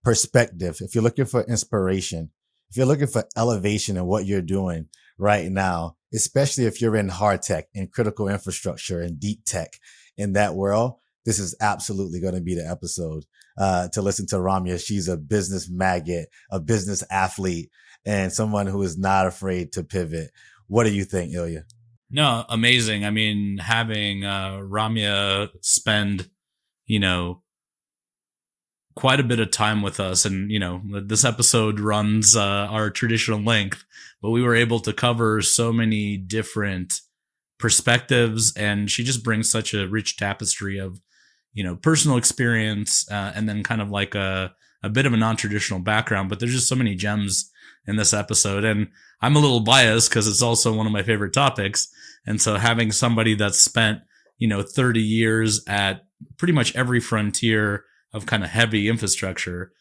perspective, if you're looking for inspiration, if you're looking for elevation in what you're doing right now, especially if you're in hard tech and critical infrastructure and deep tech in that world, this is absolutely going to be the episode. to listen to Ramya. She's a business maggot, a business athlete, and someone who is not afraid to pivot. What do you think, Ilya?
No, amazing. I mean, having Ramya spend, quite a bit of time with us, and this episode runs our traditional length, but we were able to cover so many different perspectives, and she just brings such a rich tapestry of personal experience, and then kind of like a bit of a non-traditional background. But there's just so many gems in this episode, and I'm a little biased because it's also one of my favorite topics. And so having somebody that's spent 30 years at pretty much every frontier of kind of heavy infrastructure,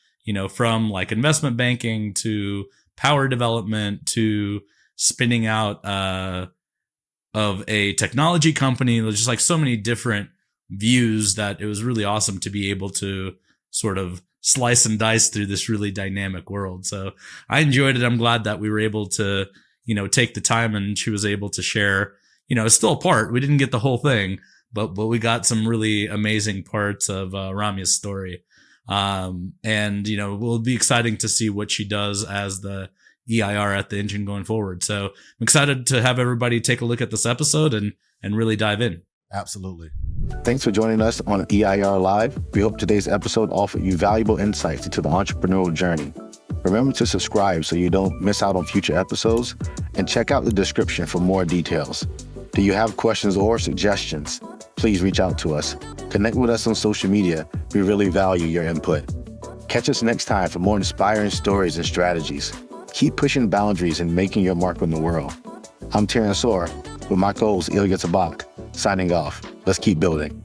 from like investment banking to power development to spinning out of a technology company. There's just like so many different views that it was really awesome to be able to sort of slice and dice through this really dynamic world. So I enjoyed it. I'm glad that we were able to, take the time, and she was able to share, it's still a part. We didn't get the whole thing, but we got some really amazing parts of Ramya's story. And will be exciting to see what she does as the EIR at the engine going forward. So I'm excited to have everybody take a look at this episode and really dive in.
Absolutely.
Thanks for joining us on EIR Live. We hope today's episode offered you valuable insights into the entrepreneurial journey. Remember to subscribe so you don't miss out on future episodes, and check out the description for more details. Do you have questions or suggestions? Please reach out to us. Connect with us on social media. We really value your input. Catch us next time for more inspiring stories and strategies. Keep pushing boundaries and making your mark on the world. I'm Terrence Orr with my co-host Ilya Tabak, signing off. Let's keep building.